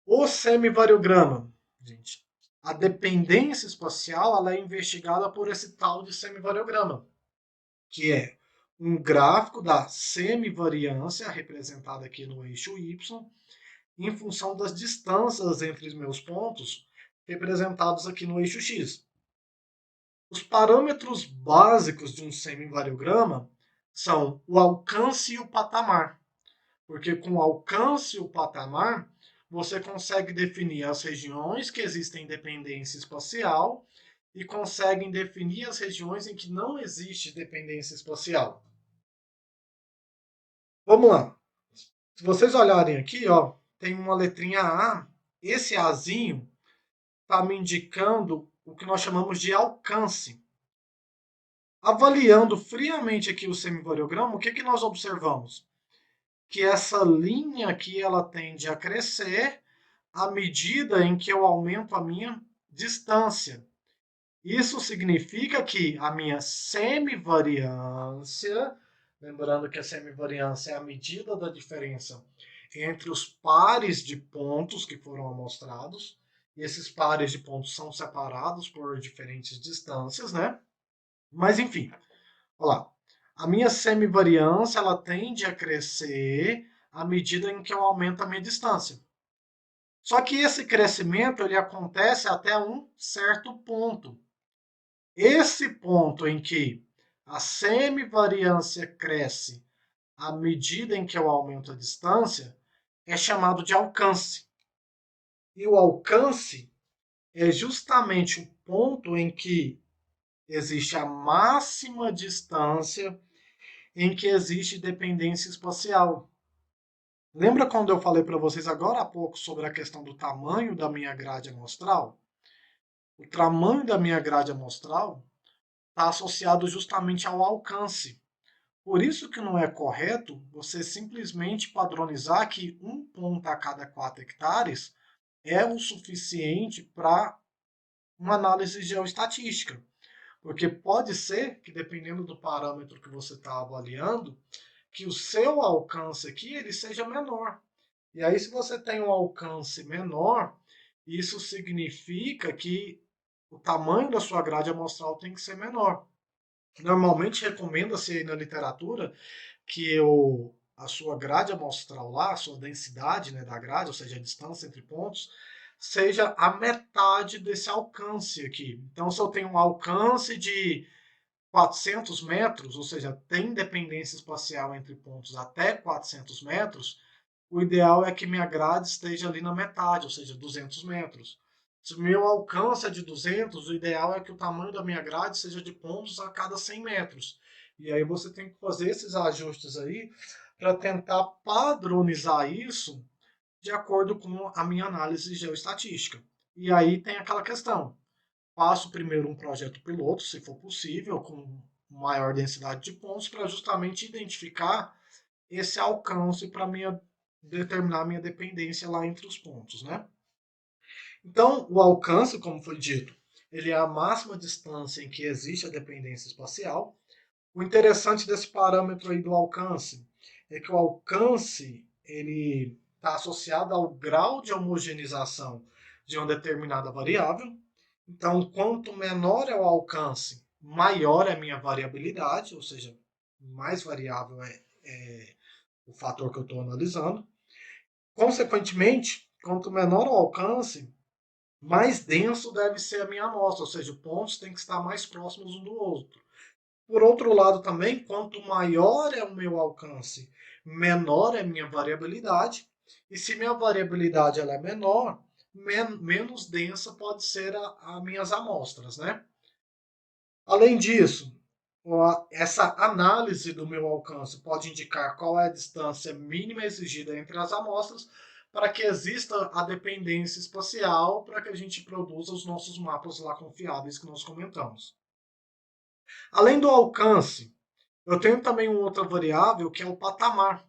O semivariograma, gente, a dependência espacial ela é investigada por esse tal de semivariograma, que é um gráfico da semivariância, representada aqui no eixo Y, em função das distâncias entre os meus pontos, representados aqui no eixo X. Os parâmetros básicos de um semivariograma são o alcance e o patamar, porque com o alcance e o patamar você consegue definir as regiões que existem dependência espacial e conseguem definir as regiões em que não existe dependência espacial. Vamos lá. Se vocês olharem aqui, ó, tem uma letrinha A. Esse Azinho está me indicando o que nós chamamos de alcance. Avaliando friamente aqui o semivariograma, o que nós observamos? Que essa linha aqui ela tende a crescer à medida em que eu aumento a minha distância. Isso significa que a minha semivariância, lembrando que a semivariância é a medida da diferença entre os pares de pontos que foram amostrados, e esses pares de pontos são separados por diferentes distâncias, né? Mas enfim, olha lá. A minha semivariância ela tende a crescer à medida em que eu aumento a minha distância. Só que esse crescimento ele acontece até um certo ponto. Esse ponto em que a semivariância cresce à medida em que eu aumento a distância é chamado de alcance. E o alcance é justamente o ponto em que existe a máxima distância em que existe dependência espacial. Lembra quando eu falei para vocês agora há pouco sobre a questão do tamanho da minha grade amostral? O tamanho da minha grade amostral está associado justamente ao alcance. Por isso que não é correto você simplesmente padronizar que um ponto a cada 4 hectares é o suficiente para uma análise geoestatística. Porque pode ser que, dependendo do parâmetro que você está avaliando, que o seu alcance aqui ele seja menor. E aí, se você tem um alcance menor, isso significa que o tamanho da sua grade amostral tem que ser menor. Normalmente recomenda-se na literatura que a sua grade amostral lá, a sua densidade, né, da grade, ou seja, a distância entre pontos, seja a metade desse alcance aqui. Então, se eu tenho um alcance de 400 metros, ou seja, tem dependência espacial entre pontos até 400 metros, o ideal é que minha grade esteja ali na metade, ou seja, 200 metros. Se o meu alcance é de 200, o ideal é que o tamanho da minha grade seja de pontos a cada 100 metros. E aí você tem que fazer esses ajustes aí para tentar padronizar isso de acordo com a minha análise geoestatística. E aí tem aquela questão. Faço primeiro um projeto piloto, se for possível, com maior densidade de pontos, para justamente identificar esse alcance para determinar a minha dependência lá entre os pontos, né? Então, o alcance, como foi dito, ele é a máxima distância em que existe a dependência espacial. O interessante desse parâmetro aí do alcance é que o alcance ele está associado ao grau de homogeneização de uma determinada variável. Então, quanto menor é o alcance, maior é a minha variabilidade, ou seja, mais variável é o fator que eu estou analisando. Consequentemente, quanto menor o alcance, mais denso deve ser a minha amostra, ou seja, os pontos têm que estar mais próximos um do outro. Por outro lado, também, quanto maior é o meu alcance, menor é a minha variabilidade. E se minha variabilidade ela é menor, menos densa pode ser as minhas amostras, né? Além disso, essa análise do meu alcance pode indicar qual é a distância mínima exigida entre as amostras para que exista a dependência espacial para que a gente produza os nossos mapas lá confiáveis que nós comentamos. Além do alcance, eu tenho também uma outra variável que é o patamar.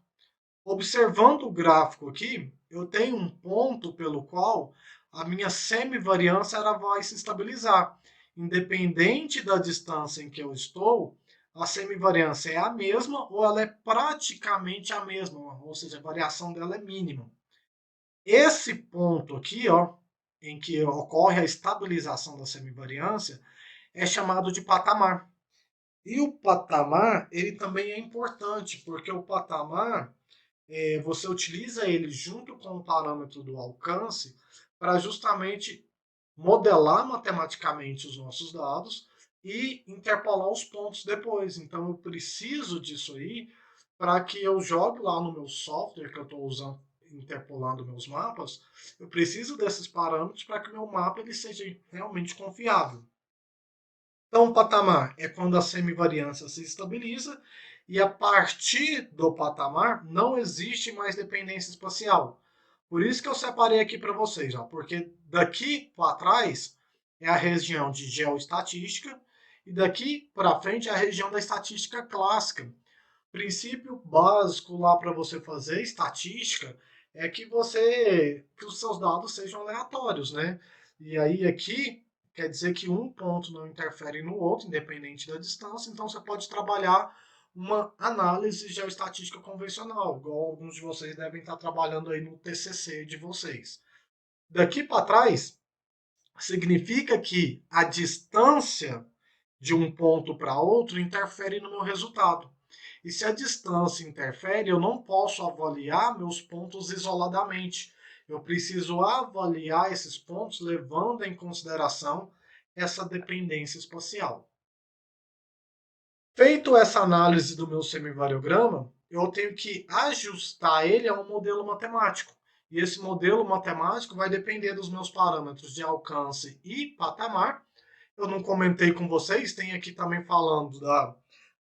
Observando o gráfico aqui, eu tenho um ponto pelo qual a minha semivariância ela vai se estabilizar. Independente da distância em que eu estou, a semivariância é a mesma ou ela é praticamente a mesma, ou seja, a variação dela é mínima. Esse ponto aqui, ó, em que ocorre a estabilização da semivariância, é chamado de patamar. E o patamar, ele também é importante, porque o patamar, você utiliza ele junto com o parâmetro do alcance para justamente modelar matematicamente os nossos dados e interpolar os pontos depois. Então eu preciso disso aí para que eu jogue lá no meu software que eu estou usando, interpolando meus mapas, eu preciso desses parâmetros para que o meu mapa ele seja realmente confiável. Então, o patamar é quando a semivariância se estabiliza e a partir do patamar não existe mais dependência espacial. Por isso que eu separei aqui para vocês, ó, porque daqui para trás é a região de geoestatística e daqui para frente é a região da estatística clássica. Princípio básico lá para você fazer estatística é que os seus dados sejam aleatórios, né? E aí aqui quer dizer que um ponto não interfere no outro, independente da distância, então você pode trabalhar uma análise geoestatística convencional, igual alguns de vocês devem estar trabalhando aí no TCC de vocês. Daqui para trás, significa que a distância de um ponto para outro interfere no meu resultado. E se a distância interfere, eu não posso avaliar meus pontos isoladamente. Eu preciso avaliar esses pontos levando em consideração essa dependência espacial. Feito essa análise do meu semivariograma, eu tenho que ajustar ele a um modelo matemático. E esse modelo matemático vai depender dos meus parâmetros de alcance e patamar. Eu não comentei com vocês, tem aqui também falando da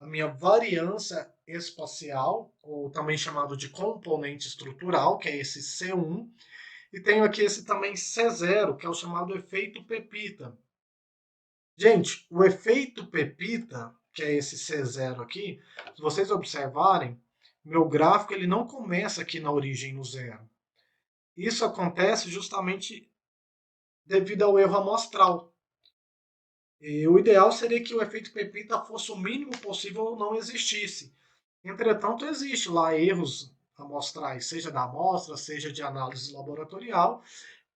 minha variância espacial, ou também chamado de componente estrutural, que é esse C1, e tenho aqui esse também C0, que é o chamado efeito Pepita. Gente, o efeito Pepita, que é esse C0 aqui, se vocês observarem, meu gráfico ele não começa aqui na origem no zero. Isso acontece justamente devido ao erro amostral. E o ideal seria que o efeito Pepita fosse o mínimo possível ou não existisse. Entretanto, existe lá erros amostrais, seja da amostra, seja de análise laboratorial,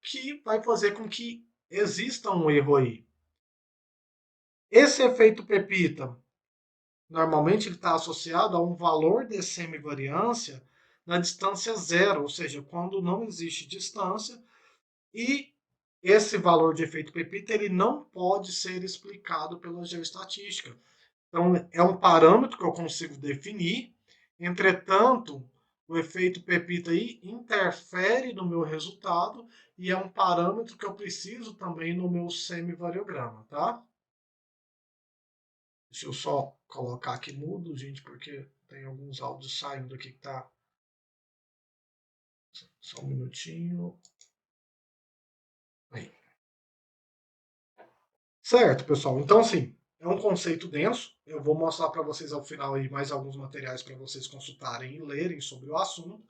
que vai fazer com que exista um erro aí. Esse efeito Pepita, normalmente ele está associado a um valor de semivariância na distância zero, ou seja, quando não existe distância, e esse valor de efeito Pepita ele não pode ser explicado pela geoestatística. Então, é um parâmetro que eu consigo definir, entretanto, o efeito Pepita aí interfere no meu resultado e é um parâmetro que eu preciso também no meu semivariograma, tá? Deixa eu só colocar aqui mudo, gente, porque tem alguns áudios saindo aqui que tá. Só um minutinho. Aí. Certo, pessoal. Então, assim, é um conceito denso. Eu vou mostrar para vocês ao final aí mais alguns materiais para vocês consultarem e lerem sobre o assunto.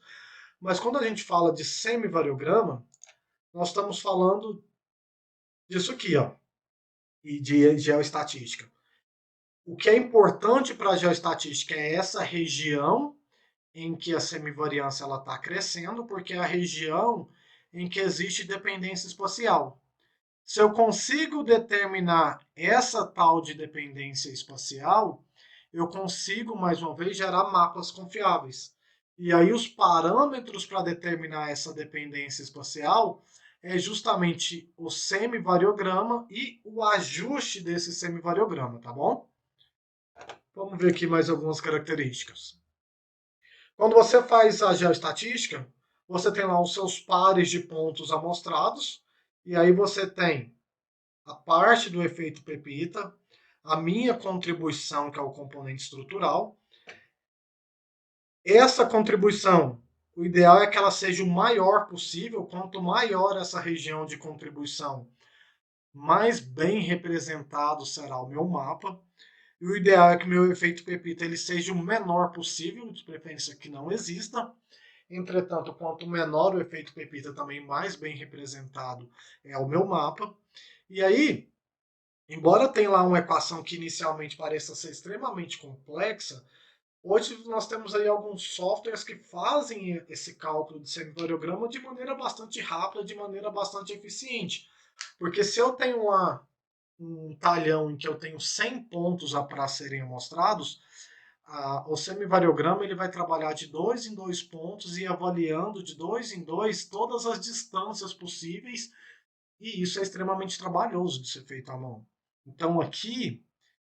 Mas quando a gente fala de semivariograma, nós estamos falando disso aqui, ó, e de geoestatística. O que é importante para a geoestatística é essa região em que a semivariância está crescendo, porque é a região em que existe dependência espacial. Se eu consigo determinar essa tal de dependência espacial, eu consigo, mais uma vez, gerar mapas confiáveis. E aí os parâmetros para determinar essa dependência espacial é justamente o semivariograma e o ajuste desse semivariograma, tá bom? Vamos ver aqui mais algumas características. Quando você faz a geoestatística, você tem lá os seus pares de pontos amostrados, e aí você tem a parte do efeito Pepita, a minha contribuição, que é o componente estrutural. Essa contribuição, o ideal é que ela seja o maior possível. Quanto maior essa região de contribuição, mais bem representado será o meu mapa. E o ideal é que o meu efeito Pepita ele seja o menor possível, de preferência que não exista. Entretanto, quanto menor o efeito Pepita, também mais bem representado é o meu mapa. E aí, embora tenha lá uma equação que inicialmente pareça ser extremamente complexa, hoje nós temos aí alguns softwares que fazem esse cálculo de semivariograma de maneira bastante rápida, de maneira bastante eficiente. Porque se eu tenho um talhão em que eu tenho 100 pontos para serem amostrados, o semivariograma ele vai trabalhar de 2 em 2 pontos e avaliando de 2 em 2 todas as distâncias possíveis, e isso é extremamente trabalhoso de ser feito à mão. Então aqui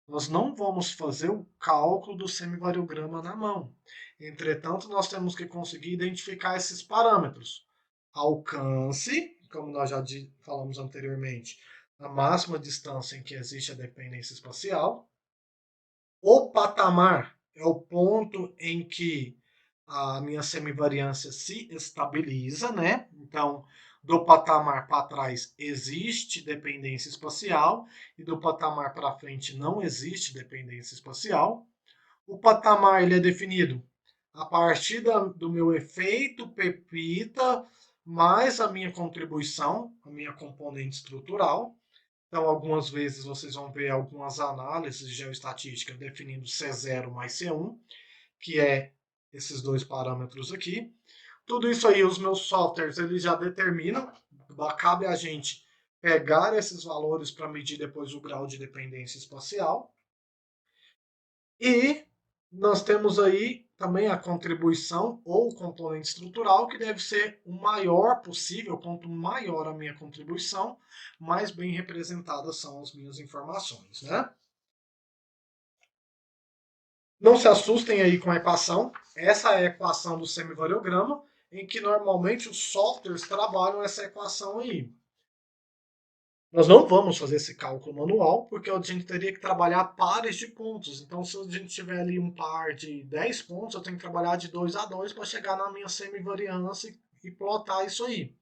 nós não vamos fazer o cálculo do semivariograma na mão. Entretanto, nós temos que conseguir identificar esses parâmetros. Alcance, como nós já falamos anteriormente, a máxima distância em que existe a dependência espacial. O patamar é o ponto em que a minha semivariância se estabiliza, né? Então, do patamar para trás existe dependência espacial e do patamar para frente não existe dependência espacial. O patamar ele é definido a partir do meu efeito pepita mais a minha contribuição, a minha componente estrutural. Então, algumas vezes vocês vão ver algumas análises de geoestatística definindo C0 mais C1, que é esses dois parâmetros aqui. Tudo isso aí, os meus softwares, eles já determinam. Cabe a gente pegar esses valores para medir depois o grau de dependência espacial. E nós temos aí também a contribuição ou componente estrutural, que deve ser o maior possível. Quanto maior a minha contribuição, mais bem representadas são as minhas informações, né? Não se assustem aí com a equação. Essa é a equação do semivariograma, em que normalmente os softwares trabalham essa equação aí. Nós não vamos fazer esse cálculo manual, porque a gente teria que trabalhar pares de pontos. Então, se a gente tiver ali um par de 10 pontos, eu tenho que trabalhar de 2 a 2 para chegar na minha semivariância e plotar isso aí.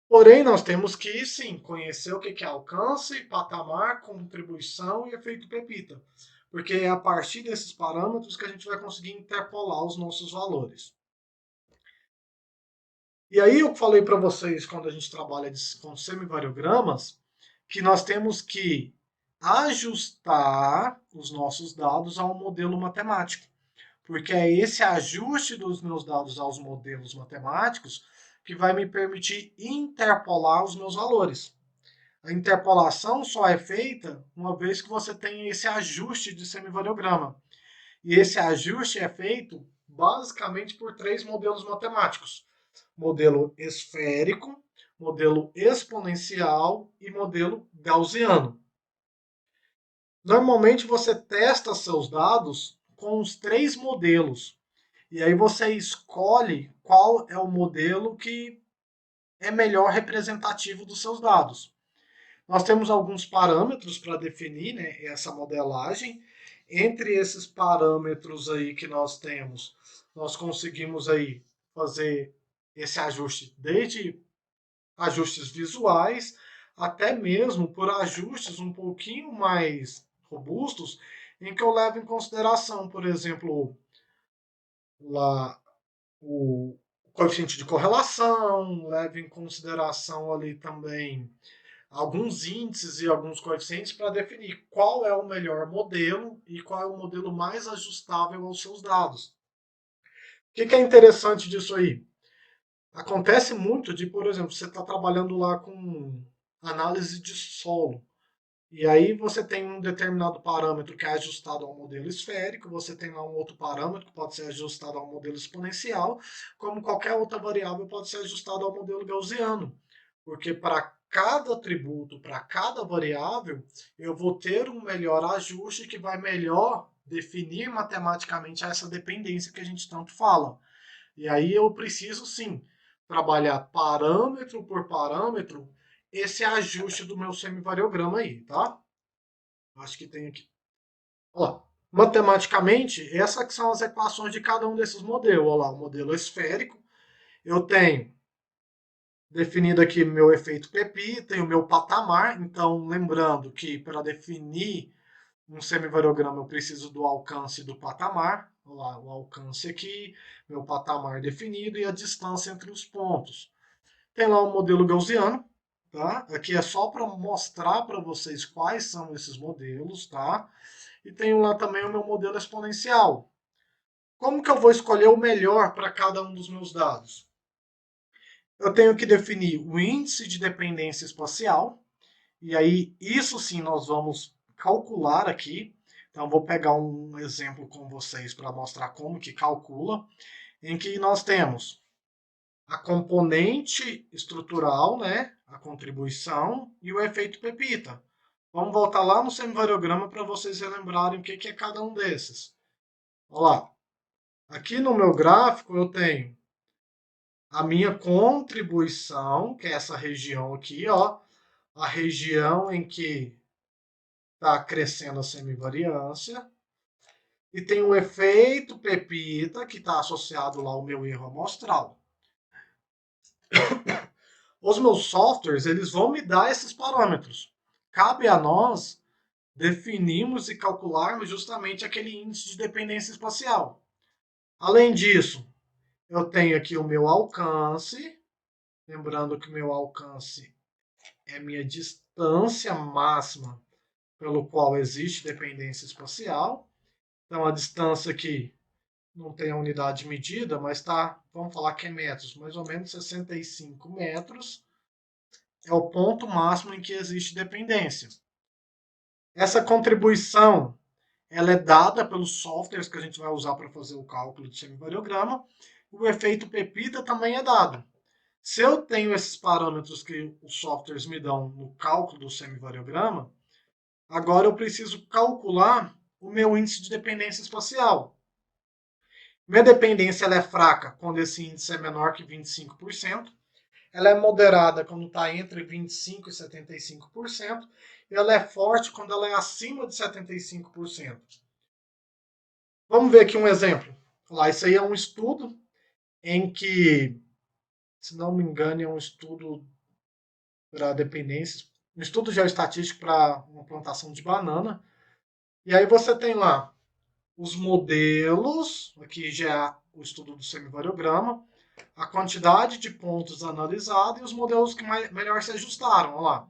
Porém, nós temos que, sim, conhecer o que é alcance, patamar, contribuição e efeito pepita. Porque é a partir desses parâmetros que a gente vai conseguir interpolar os nossos valores. E aí eu falei para vocês, quando a gente trabalha com semivariogramas, que nós temos que ajustar os nossos dados a um modelo matemático. Porque é esse ajuste dos meus dados aos modelos matemáticos que vai me permitir interpolar os meus valores. A interpolação só é feita uma vez que você tem esse ajuste de semivariograma. E esse ajuste é feito basicamente por 3 modelos matemáticos: modelo esférico, modelo exponencial e modelo gaussiano. Normalmente você testa seus dados com os 3 modelos. E aí você escolhe qual é o modelo que é melhor representativo dos seus dados. Nós temos alguns parâmetros para definir, né, essa modelagem. Entre esses parâmetros aí que nós temos, nós conseguimos aí fazer esse ajuste desde ajustes visuais até mesmo por ajustes um pouquinho mais robustos, em que eu levo em consideração, por exemplo, lá o coeficiente de correlação, levo em consideração ali também alguns índices e alguns coeficientes para definir qual é o melhor modelo e qual é o modelo mais ajustável aos seus dados. O que é interessante disso aí? Acontece muito de, por exemplo, você está trabalhando lá com análise de solo. E aí você tem um determinado parâmetro que é ajustado ao modelo esférico, você tem lá um outro parâmetro que pode ser ajustado ao modelo exponencial, como qualquer outra variável pode ser ajustada ao modelo gaussiano. Porque para cada atributo, para cada variável, eu vou ter um melhor ajuste que vai melhor definir matematicamente essa dependência que a gente tanto fala. E aí eu preciso sim trabalhar parâmetro por parâmetro esse ajuste do meu semivariograma aí, tá? Acho que tem aqui. Ó, matematicamente, essas são as equações de cada um desses modelos. Olha lá, o modelo esférico. Eu tenho definido aqui meu efeito Pepita e o meu patamar. Então, lembrando que para definir um semivariograma eu preciso do alcance do patamar. Olha lá, o alcance aqui, meu patamar definido e a distância entre os pontos. Tem lá o modelo gaussiano, tá? Aqui é só para mostrar para vocês quais são esses modelos, tá? E tenho lá também o meu modelo exponencial. Como que eu vou escolher o melhor para cada um dos meus dados? Eu tenho que definir o índice de dependência espacial, e aí isso sim nós vamos calcular aqui. Então vou pegar um exemplo com vocês para mostrar como que calcula, em que nós temos a componente estrutural, né, a contribuição e o efeito Pepita. Vamos voltar lá no semivariograma para vocês relembrarem o que é cada um desses. Olha lá. Aqui no meu gráfico eu tenho a minha contribuição, que é essa região aqui, ó, a região em que está crescendo a semivariância, e tem o efeito Pepita, que está associado lá ao meu erro amostral. Os meus softwares, eles vão me dar esses parâmetros. Cabe a nós definirmos e calcularmos justamente aquele índice de dependência espacial. Além disso, eu tenho aqui o meu alcance, lembrando que o meu alcance é a minha distância máxima pelo qual existe dependência espacial. Então a distância aqui não tem a unidade de medida, mas tá, vamos falar que é metros, mais ou menos 65 metros é o ponto máximo em que existe dependência. Essa contribuição ela é dada pelos softwares que a gente vai usar para fazer o cálculo de semivariograma. O efeito Pepita também é dado. Se eu tenho esses parâmetros que os softwares me dão no cálculo do semivariograma, agora eu preciso calcular o meu índice de dependência espacial. Minha dependência ela é fraca quando esse índice é menor que 25%. Ela é moderada quando está entre 25% e 75%. E ela é forte quando ela é acima de 75%. Vamos ver aqui um exemplo. Lá, isso aí é um estudo em que, se não me engano, é um estudo para dependências, um estudo geoestatístico para uma plantação de banana. E aí você tem lá os modelos, aqui já é o estudo do semivariograma, a quantidade de pontos analisados e os modelos que melhor se ajustaram. Olha lá.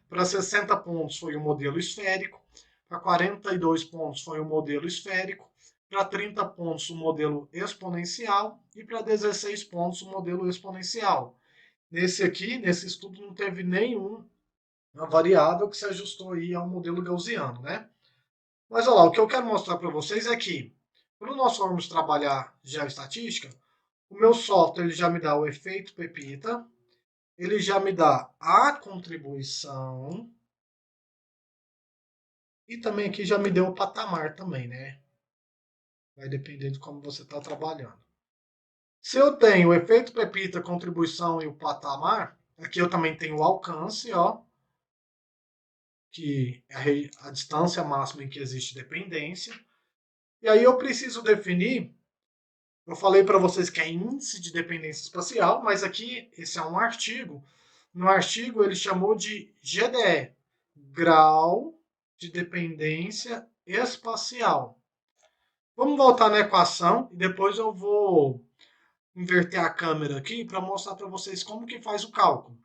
Para 60 pontos foi o modelo esférico, para 42 pontos foi o modelo esférico, para 30 pontos o modelo exponencial e para 16 pontos o modelo exponencial. Nesse aqui, nesse estudo, não teve nenhuma variável que se ajustou aí ao modelo gaussiano, né? Mas olha lá, o que eu quero mostrar para vocês é que, quando nós formos trabalhar geoestatística, o meu software ele já me dá o efeito Pepita, ele já me dá a contribuição, e também aqui já me deu o patamar também, né? Vai depender de como você está trabalhando. Se eu tenho o efeito Pepita, contribuição e o patamar, aqui eu também tenho o alcance, ó, que é a distância máxima em que existe dependência. E aí eu preciso definir, eu falei para vocês que é índice de dependência espacial, mas aqui esse é um artigo. No artigo ele chamou de GDE, grau de dependência espacial. Vamos voltar na equação e depois eu vou inverter a câmera aqui para mostrar para vocês como que faz o cálculo.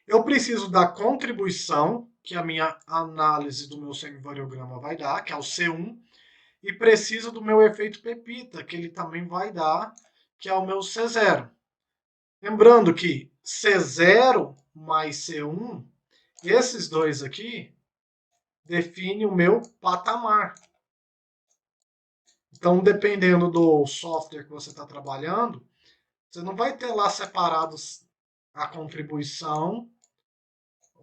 Eu preciso da contribuição, que a minha análise do meu semivariograma vai dar, que é o C1, e preciso do meu efeito Pepita, que ele também vai dar, que é o meu C0. Lembrando que C0 mais C1, esses dois aqui, definem o meu patamar. Então, dependendo do software que você está trabalhando, você não vai ter lá separados a contribuição,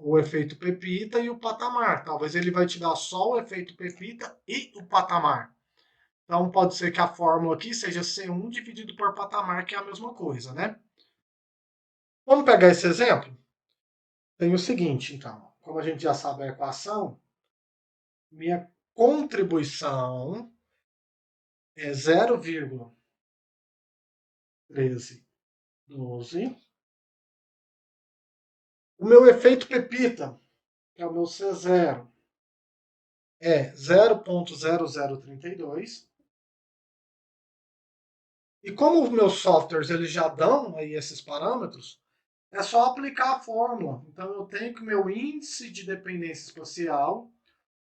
o efeito Pepita e o patamar. Talvez ele vai te dar só o efeito Pepita e o patamar. Então, pode ser que a fórmula aqui seja C1 dividido por patamar, que é a mesma coisa, né? Vamos pegar esse exemplo? Tem o seguinte, então. Como a gente já sabe a equação, minha contribuição é 0,1312. O meu efeito Pepita, que é o meu C0, é 0,0032. E como os meus softwares eles já dão aí esses parâmetros, é só aplicar a fórmula. Então eu tenho que o meu índice de dependência espacial,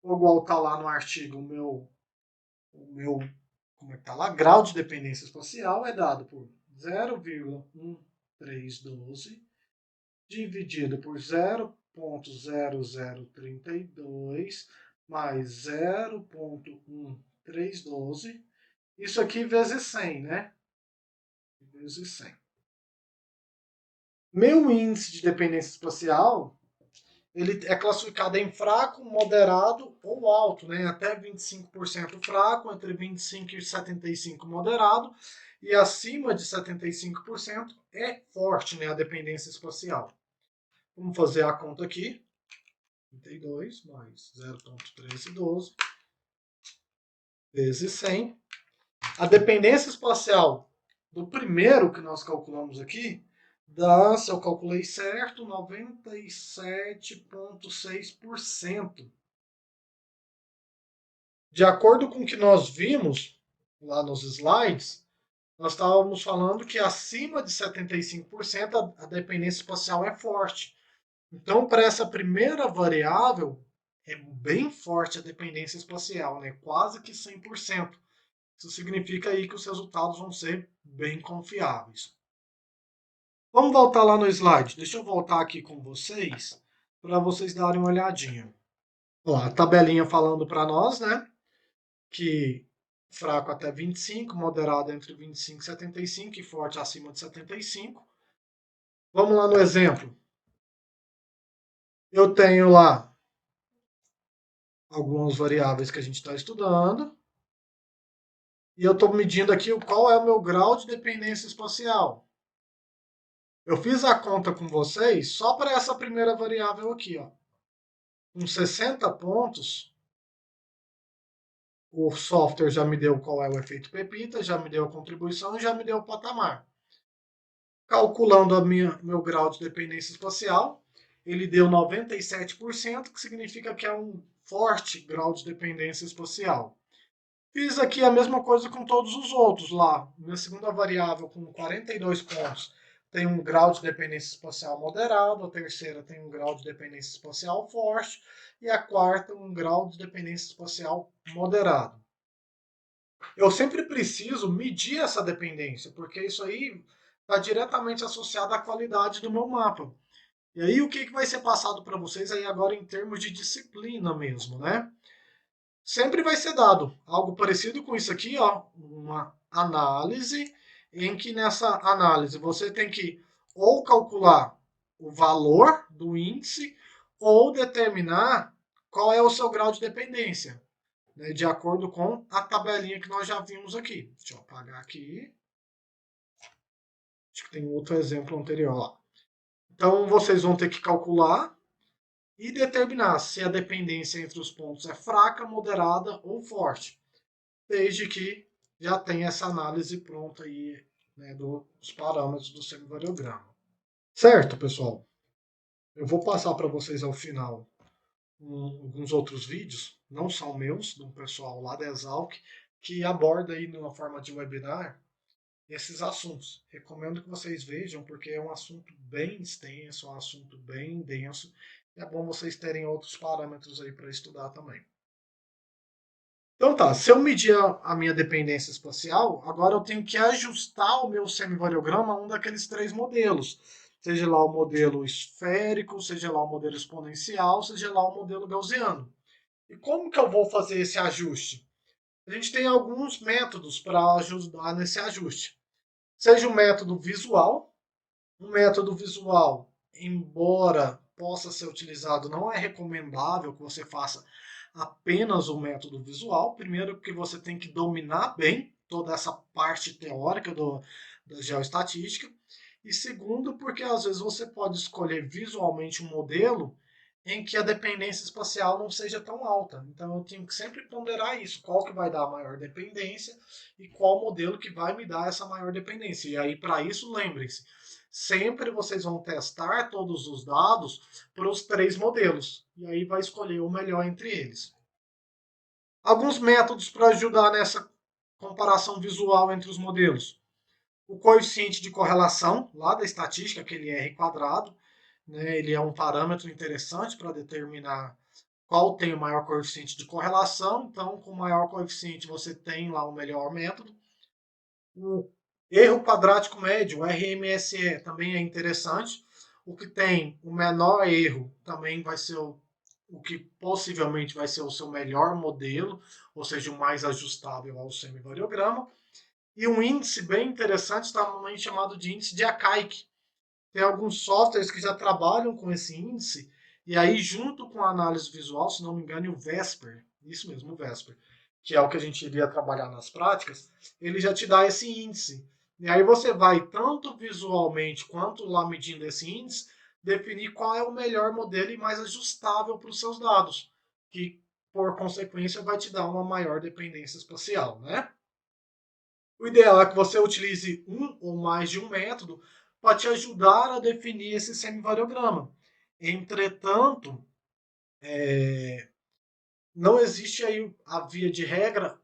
igual está lá no artigo, o meu como é que tá lá? Grau de dependência espacial é dado por 0,1312 dividido por 0,0032 mais 0,1312. Isso aqui vezes 100, né? Vezes 100. Meu índice de dependência espacial, ele é classificado em fraco, moderado ou alto, né? Até 25% fraco, entre 25% e 75% moderado, e acima de 75% é forte, né? A dependência espacial. Vamos fazer a conta aqui. 32 mais 0,1312 vezes 100. A dependência espacial do primeiro que nós calculamos aqui dá, se eu calculei certo, 97,6%. De acordo com o que nós vimos lá nos slides, nós estávamos falando que acima de 75% a dependência espacial é forte. Então, para essa primeira variável, é bem forte a dependência espacial, né? Quase que 100%. Isso significa aí que os resultados vão ser bem confiáveis. Vamos voltar lá no slide. Deixa eu voltar aqui com vocês para vocês darem uma olhadinha. Ó, a tabelinha falando para nós, né, que fraco até 25, moderado entre 25 e 75 e forte acima de 75. Vamos lá no exemplo. Eu tenho lá algumas variáveis que a gente está estudando. E eu estou medindo aqui qual é o meu grau de dependência espacial. Eu fiz a conta com vocês só para essa primeira variável aqui, ó. Com 60 pontos, o software já me deu qual é o efeito Pepita, já me deu a contribuição e já me deu o patamar. Calculando meu grau de dependência espacial, ele deu 97%, que significa que é um forte grau de dependência espacial. Fiz aqui a mesma coisa com todos os outros lá. Minha segunda variável com 42 pontos tem um grau de dependência espacial moderado, a terceira tem um grau de dependência espacial forte e a quarta um grau de dependência espacial moderado. Eu sempre preciso medir essa dependência, porque isso aí está diretamente associado à qualidade do meu mapa. E aí o que vai ser passado para vocês aí agora em termos de disciplina mesmo, né? Sempre vai ser dado algo parecido com isso aqui, ó, uma análise em que nessa análise você tem que ou calcular o valor do índice ou determinar qual é o seu grau de dependência, né, de acordo com a tabelinha que nós já vimos aqui. Deixa eu apagar aqui. Acho que tem outro exemplo anterior lá. Então vocês vão ter que calcular e determinar se a dependência entre os pontos é fraca, moderada ou forte, desde que já tenha essa análise pronta aí, né, dos parâmetros do semivariograma. Certo, pessoal? Eu vou passar para vocês ao final alguns outros vídeos, não são meus, de um pessoal lá da Exalc, que aborda aí numa forma de webinar esses assuntos. Recomendo que vocês vejam, porque é um assunto bem extenso, é um assunto bem denso. É bom vocês terem outros parâmetros aí para estudar também. Então tá, se eu medir a minha dependência espacial, agora eu tenho que ajustar o meu semivariograma a um daqueles três modelos. Seja lá o modelo esférico, seja lá o modelo exponencial, seja lá o modelo gaussiano. E como que eu vou fazer esse ajuste? A gente tem alguns métodos para ajudar nesse ajuste. Seja o método visual. Um método visual, embora possa ser utilizado, não é recomendável que você faça apenas o método visual. Primeiro, que você tem que dominar bem toda essa parte teórica da geoestatística. E segundo, porque às vezes você pode escolher visualmente um modelo em que a dependência espacial não seja tão alta. Então eu tenho que sempre ponderar isso, qual que vai dar a maior dependência e qual modelo que vai me dar essa maior dependência. E aí, para isso, lembrem-se, sempre vocês vão testar todos os dados para os três modelos. E aí vai escolher o melhor entre eles. Alguns métodos para ajudar nessa comparação visual entre os modelos. O coeficiente de correlação, lá da estatística, aquele R quadrado, né, ele é um parâmetro interessante para determinar qual tem o maior coeficiente de correlação. Então, com o maior coeficiente, você tem lá o melhor método. O erro quadrático médio, o RMSE, também é interessante. O que tem o menor erro também vai ser o que possivelmente vai ser o seu melhor modelo, ou seja, o mais ajustável ao semivariograma. E um índice bem interessante está normalmente chamado de índice de Akaike. Tem alguns softwares que já trabalham com esse índice, e aí, junto com a análise visual, se não me engano, o Vesper, isso mesmo, o Vesper, que é o que a gente iria trabalhar nas práticas, ele já te dá esse índice. E aí você vai, tanto visualmente quanto lá medindo esse índice, definir qual é o melhor modelo e mais ajustável para os seus dados, que, por consequência, vai te dar uma maior dependência espacial, né? O ideal é que você utilize um ou mais de um método para te ajudar a definir esse semivariograma. Entretanto, não existe aí a via de regra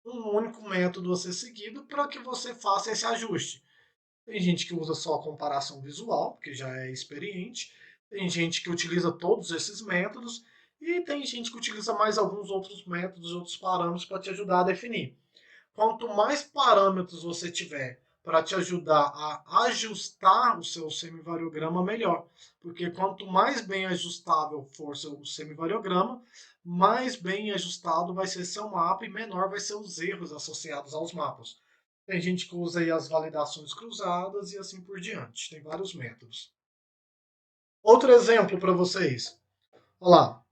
um único método a ser seguido para que você faça esse ajuste. Tem gente que usa só a comparação visual, porque já é experiente. Tem gente que utiliza todos esses métodos e tem gente que utiliza mais alguns outros métodos, outros parâmetros para te ajudar a definir. Quanto mais parâmetros você tiver para te ajudar a ajustar o seu semivariograma, melhor. Porque quanto mais bem ajustável for seu semivariograma, mais bem ajustado vai ser seu mapa e menor vai ser os erros associados aos mapas. Tem gente que usa aí as validações cruzadas e assim por diante. Tem vários métodos. Outro exemplo para vocês. Olha lá,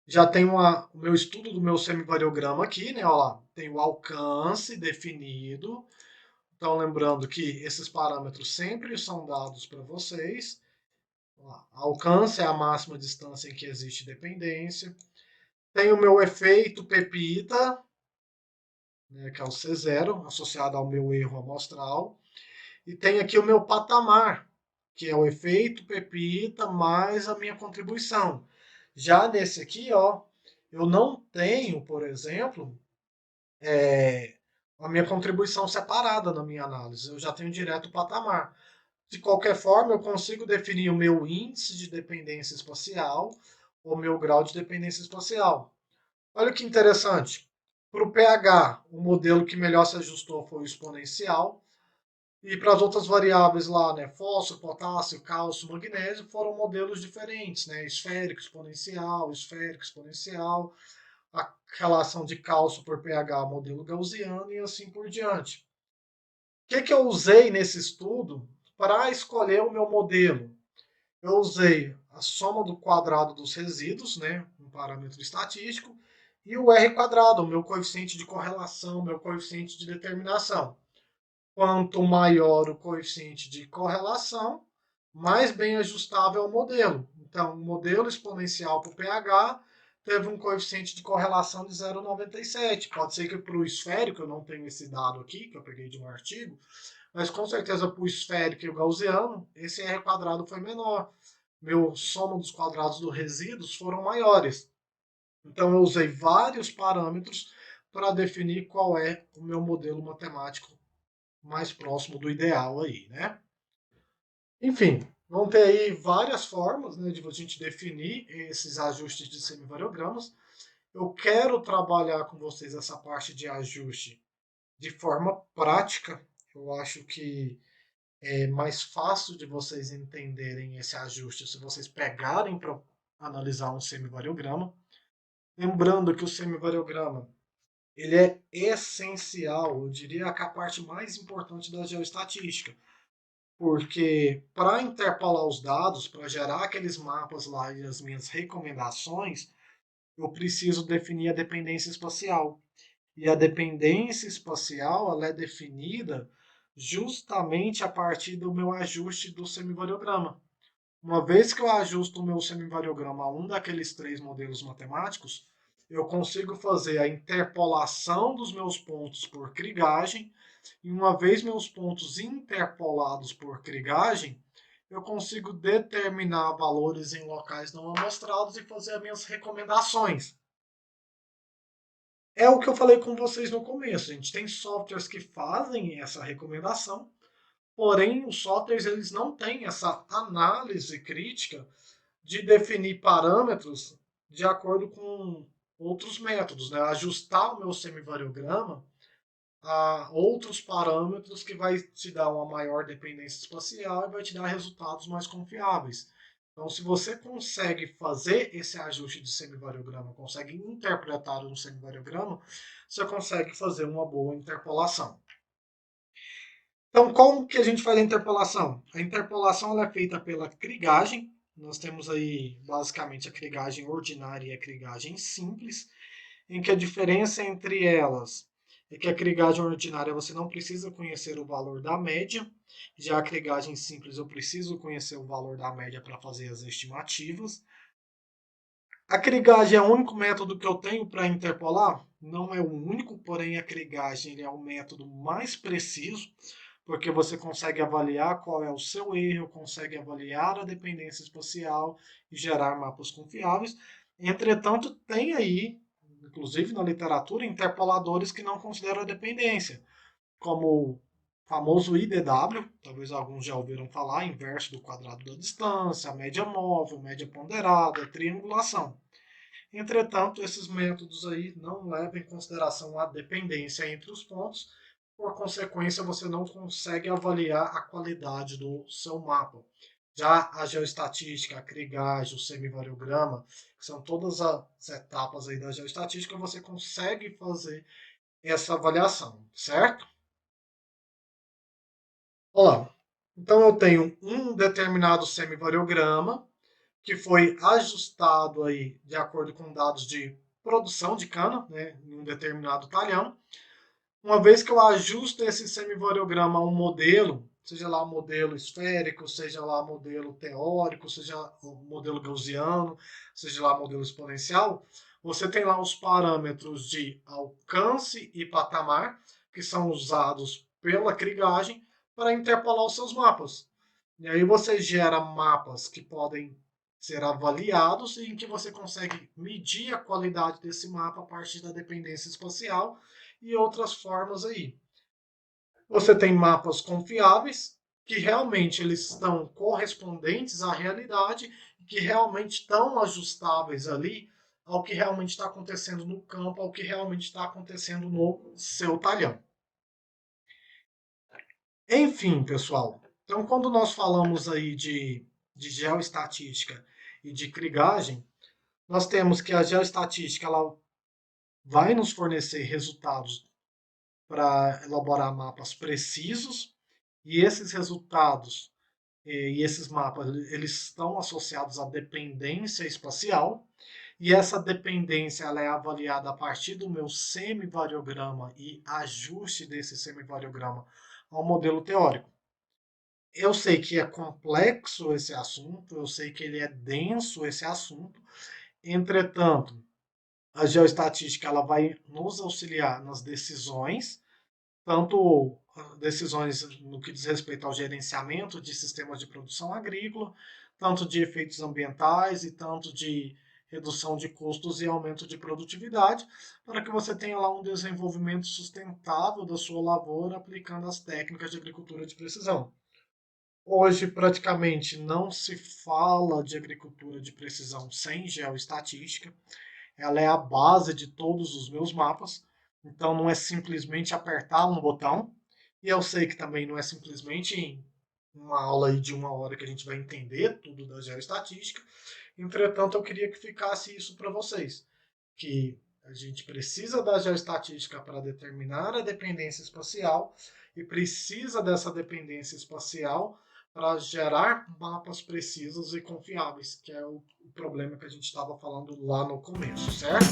já tem o meu estudo do meu semivariograma aqui, né? Olha lá, tem o alcance definido. Então, lembrando que esses parâmetros sempre são dados para vocês. Olha lá, alcance é a máxima distância em que existe dependência. Tem o meu efeito pepita, né, que é o C0, associado ao meu erro amostral. E tem aqui o meu patamar, que é o efeito pepita mais a minha contribuição. Já nesse aqui, ó, eu não tenho, por exemplo, a minha contribuição separada na minha análise. Eu já tenho direto o patamar. De qualquer forma, eu consigo definir o meu índice de dependência espacial, o meu grau de dependência espacial. Olha que interessante. Para o pH, o modelo que melhor se ajustou foi o exponencial. E para as outras variáveis lá, né, fósforo, potássio, cálcio, magnésio, foram modelos diferentes, né, esférico, exponencial, a relação de cálcio por pH, modelo gaussiano e assim por diante. O que eu usei nesse estudo para escolher o meu modelo? Eu usei a soma do quadrado dos resíduos, né, um parâmetro estatístico, e o R quadrado, o meu coeficiente de correlação, o meu coeficiente de determinação. Quanto maior o coeficiente de correlação, mais bem ajustável é o modelo. Então, o modelo exponencial para o pH teve um coeficiente de correlação de 0,97. Pode ser que para o esférico, eu não tenho esse dado aqui, que eu peguei de um artigo, mas com certeza para o esférico e o gaussiano, esse R quadrado foi menor. Meu soma dos quadrados dos resíduos foram maiores. Então, eu usei vários parâmetros para definir qual é o meu modelo matemático mais próximo do ideal aí, né? Enfim, vão ter aí várias formas, né, de a gente definir esses ajustes de semivariogramas. Eu quero trabalhar com vocês essa parte de ajuste de forma prática. Eu acho que é mais fácil de vocês entenderem esse ajuste se vocês pegarem para analisar um semivariograma. Lembrando que o semivariograma ele é essencial, eu diria que a parte mais importante da geoestatística, porque para interpolar os dados, para gerar aqueles mapas lá e as minhas recomendações, eu preciso definir a dependência espacial. E a dependência espacial ela é definida justamente a partir do meu ajuste do semivariograma. Uma vez que eu ajusto o meu semivariograma a um daqueles três modelos matemáticos, eu consigo fazer a interpolação dos meus pontos por krigagem, e uma vez meus pontos interpolados por krigagem, eu consigo determinar valores em locais não amostrados e fazer as minhas recomendações. É o que eu falei com vocês no começo. A gente tem softwares que fazem essa recomendação, porém os softwares eles não têm essa análise crítica de definir parâmetros de acordo com outros métodos, né? Ajustar o meu semivariograma a outros parâmetros que vai te dar uma maior dependência espacial e vai te dar resultados mais confiáveis. Então, se você consegue fazer esse ajuste de semivariograma, consegue interpretar um semivariograma, você consegue fazer uma boa interpolação. Então, como que a gente faz a interpolação? A interpolação ela é feita pela krigagem. Nós temos aí basicamente a krigagem ordinária e a krigagem simples, em que a diferença entre elas é que a krigagem ordinária você não precisa conhecer o valor da média, já a krigagem simples eu preciso conhecer o valor da média para fazer as estimativas. A krigagem é o único método que eu tenho para interpolar? Não é o único, porém a krigagem é o método mais preciso, porque você consegue avaliar qual é o seu erro, consegue avaliar a dependência espacial e gerar mapas confiáveis. Entretanto, tem aí, inclusive na literatura, interpoladores que não consideram a dependência, como o famoso IDW, talvez alguns já ouviram falar, inverso do quadrado da distância, média móvel, média ponderada, triangulação. Entretanto, esses métodos aí não levam em consideração a dependência entre os pontos, por consequência, você não consegue avaliar a qualidade do seu mapa. Já a geoestatística, a krigagem, o semivariograma, que são todas as etapas aí da geoestatística, você consegue fazer essa avaliação, certo? Olá. Então eu tenho um determinado semivariograma que foi ajustado aí de acordo com dados de produção de cana, né, em um determinado talhão. Uma vez que eu ajusto esse semivariograma a um modelo, seja lá modelo esférico, seja lá modelo teórico, seja o modelo gaussiano, seja lá modelo exponencial, você tem lá os parâmetros de alcance e patamar, que são usados pela krigagem para interpolar os seus mapas. E aí você gera mapas que podem ser avaliados e em que você consegue medir a qualidade desse mapa a partir da dependência espacial e outras formas aí. Você tem mapas confiáveis, que realmente eles estão correspondentes à realidade, que realmente estão ajustáveis ali ao que realmente está acontecendo no campo, ao que realmente está acontecendo no seu talhão. Enfim, pessoal, então quando nós falamos aí de geoestatística e de krigagem, nós temos que a geoestatística ela vai nos fornecer resultados para elaborar mapas precisos e esses resultados e esses mapas eles estão associados à dependência espacial e essa dependência ela é avaliada a partir do meu semivariograma e ajuste desse semivariograma ao modelo teórico. Eu sei que é complexo esse assunto, eu sei que ele é denso esse assunto, entretanto, a geoestatística ela vai nos auxiliar nas decisões, tanto decisões no que diz respeito ao gerenciamento de sistemas de produção agrícola, tanto de efeitos ambientais e tanto de redução de custos e aumento de produtividade, para que você tenha lá um desenvolvimento sustentável da sua lavoura aplicando as técnicas de agricultura de precisão. Hoje, praticamente não se fala de agricultura de precisão sem geoestatística. Ela é a base de todos os meus mapas. Então, não é simplesmente apertar um botão. E eu sei que também não é simplesmente em uma aula aí de 1 hora que a gente vai entender tudo da geoestatística. Entretanto, eu queria que ficasse isso para vocês, que a gente precisa da geoestatística para determinar a dependência espacial e precisa dessa dependência espacial para gerar mapas precisos e confiáveis, que é o problema que a gente estava falando lá no começo, certo?